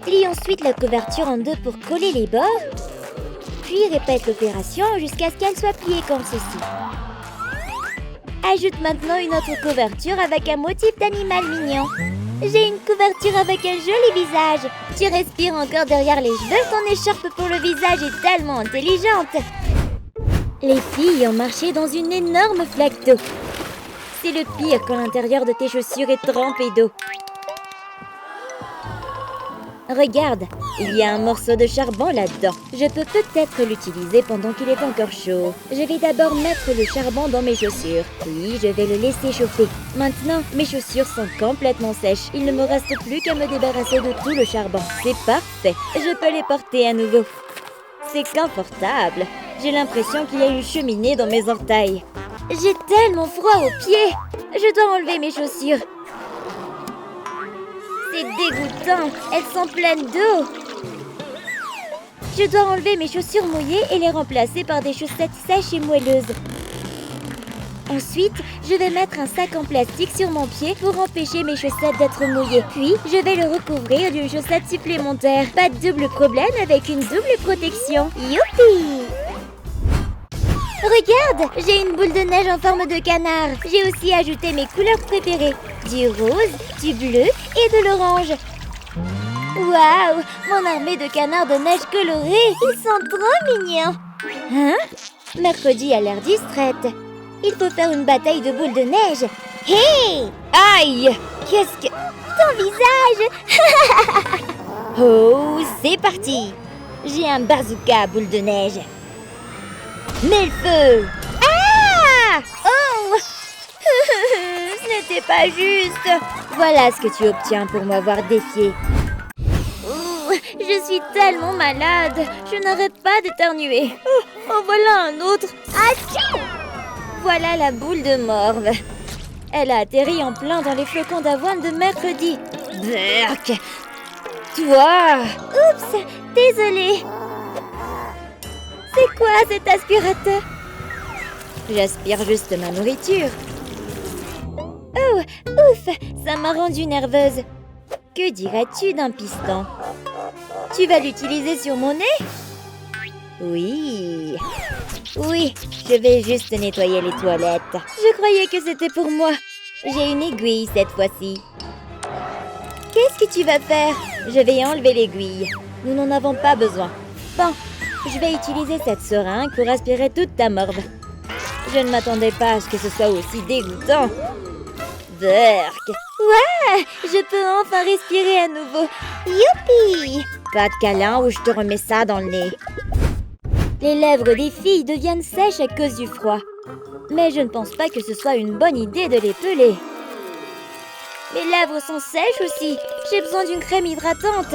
Plie ensuite la couverture en deux pour coller les bords. Puis répète l'opération jusqu'à ce qu'elle soit pliée comme ceci. Ajoute maintenant une autre couverture avec un motif d'animal mignon. J'ai une couverture avec un joli visage. Tu respires encore derrière les cheveux, ton écharpe pour le visage est tellement intelligente. Les filles ont marché dans une énorme flaque d'eau. C'est le pire quand l'intérieur de tes chaussures est trempé d'eau. Regarde, il y a un morceau de charbon là-dedans. Je peux peut-être l'utiliser pendant qu'il est encore chaud. Je vais d'abord mettre le charbon dans mes chaussures. Puis, je vais le laisser chauffer. Maintenant, mes chaussures sont complètement sèches. Il ne me reste plus qu'à me débarrasser de tout le charbon. C'est parfait. Je peux les porter à nouveau. C'est confortable. J'ai l'impression qu'il y a une cheminée dans mes orteils. J'ai tellement froid aux pieds. Je dois enlever mes chaussures. C'est dégoûtant, elles sont pleines d'eau. Je dois enlever mes chaussures mouillées et les remplacer par des chaussettes sèches et moelleuses. Ensuite, je vais mettre un sac en plastique sur mon pied pour empêcher mes chaussettes d'être mouillées. Puis, je vais le recouvrir d'une chaussette supplémentaire. Pas de double problème avec une double protection. Youpi! Regarde, j'ai une boule de neige en forme de canard. J'ai aussi ajouté mes couleurs préférées. Du rose, du bleu et de l'orange. Waouh, mon armée de canards de neige colorés. Ils sont trop mignons. Hein? Mercredi a l'air distraite. Il faut faire une bataille de boules de neige. Hé! Aïe! Qu'est-ce que... Ton visage! Oh, c'est parti! J'ai un bazooka à boules de neige. Mets le feu! Ah! Oh! Ce n'était pas juste! Voilà ce que tu obtiens pour m'avoir défié. Je suis tellement malade! Je n'arrête pas d'éternuer. Oh, voilà un autre! Achou! Voilà la boule de morve. Elle a atterri en plein dans les flocons d'avoine de mercredi. Berk! Toi! Oups! Désolée! C'est quoi cet aspirateur? J'aspire juste ma nourriture. Oh, ouf! Ça m'a rendue nerveuse. Que dirais-tu d'un piston? Tu vas l'utiliser sur mon nez? Oui. Oui, je vais juste nettoyer les toilettes. Je croyais que c'était pour moi. J'ai une aiguille cette fois-ci. Qu'est-ce que tu vas faire? Je vais enlever l'aiguille. Nous n'en avons pas besoin. Bon, je vais utiliser cette seringue pour aspirer toute ta morve. Je ne m'attendais pas à ce que ce soit aussi dégoûtant. Berk! Ouais! Je peux enfin respirer à nouveau. Youpi! Pas de câlin ou je te remets ça dans le nez. Les lèvres des filles deviennent sèches à cause du froid. Mais je ne pense pas que ce soit une bonne idée de les peler. Mes lèvres sont sèches aussi. J'ai besoin d'une crème hydratante.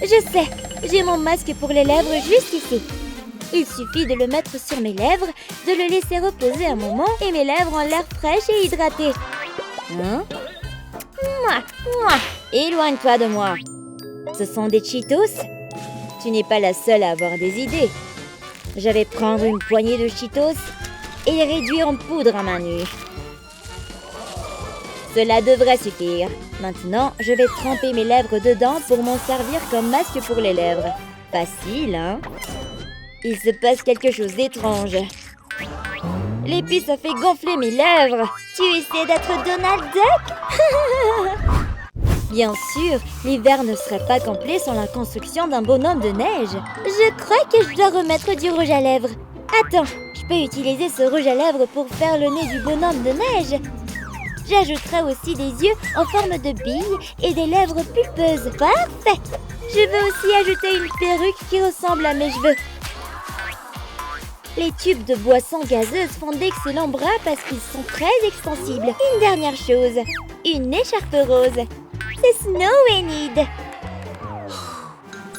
Je sais, j'ai mon masque pour les lèvres juste ici. Il suffit de le mettre sur mes lèvres, de le laisser reposer un moment et mes lèvres ont l'air fraîches et hydratées. Hein? Mouah, mouah. Éloigne-toi de moi. Ce sont des Cheetos? Tu n'es pas la seule à avoir des idées. Je vais prendre une poignée de Cheetos et les réduire en poudre à main nue. Cela devrait suffire. Maintenant, je vais tremper mes lèvres dedans pour m'en servir comme masque pour les lèvres. Facile, hein? Il se passe quelque chose d'étrange. L'épice a fait gonfler mes lèvres. Tu essaies d'être Donald Duck? Bien sûr, l'hiver ne serait pas complet sans la construction d'un bonhomme de neige. Je crois que je dois remettre du rouge à lèvres. Attends, je peux utiliser ce rouge à lèvres pour faire le nez du bonhomme de neige. J'ajouterai aussi des yeux en forme de billes et des lèvres pulpeuses. Parfait! Je veux aussi ajouter une perruque qui ressemble à mes cheveux. Les tubes de boissons gazeuses font d'excellents bras parce qu'ils sont très extensibles. Une dernière chose, une écharpe rose. C'est Snow Enid.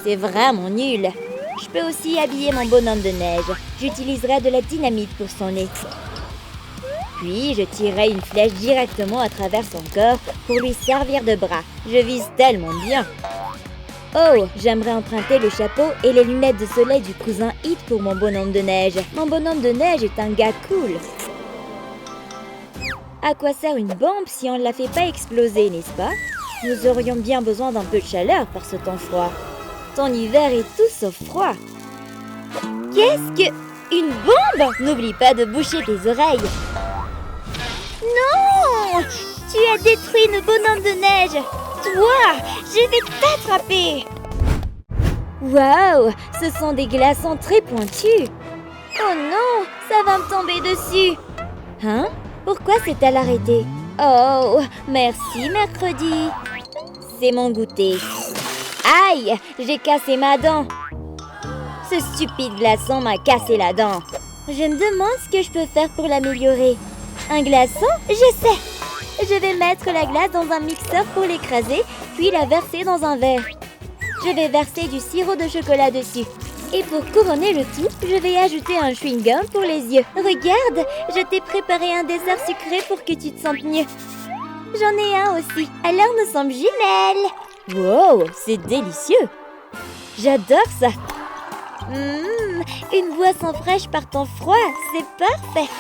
C'est vraiment nul. Je peux aussi habiller mon bonhomme de neige. J'utiliserai de la dynamite pour son nez. Puis, je tirerai une flèche directement à travers son corps pour lui servir de bras. Je vise tellement bien. Oh, j'aimerais emprunter le chapeau et les lunettes de soleil du cousin Hit pour mon bonhomme de neige. Mon bonhomme de neige est un gars cool. À quoi sert une bombe si on ne la fait pas exploser, n'est-ce pas? Nous aurions bien besoin d'un peu de chaleur par ce temps froid. Ton hiver est tout sauf froid. Qu'est-ce que... Une bombe? N'oublie pas de boucher tes oreilles. as détruit nos bonhommes de neige. Toi, je vais t'attraper. Waouh, ce sont des glaçons très pointus. Oh non, ça va me tomber dessus. Hein? Pourquoi s'est-elle arrêtée? Oh, merci, mercredi. C'est mon goûter. Aïe, j'ai cassé ma dent. Ce stupide glaçon m'a cassé la dent. Je me demande ce que je peux faire pour l'améliorer. Un glaçon? Je sais. Je vais mettre la glace dans un mixeur pour l'écraser, puis la verser dans un verre. Je vais verser du sirop de chocolat dessus. Et pour couronner le tout, je vais ajouter un chewing-gum pour les yeux. Regarde, je t'ai préparé un dessert sucré pour que tu te sentes mieux. J'en ai un aussi, alors nous sommes jumelles. Wow, c'est délicieux. J'adore ça. Une boisson fraîche par temps froid, c'est parfait.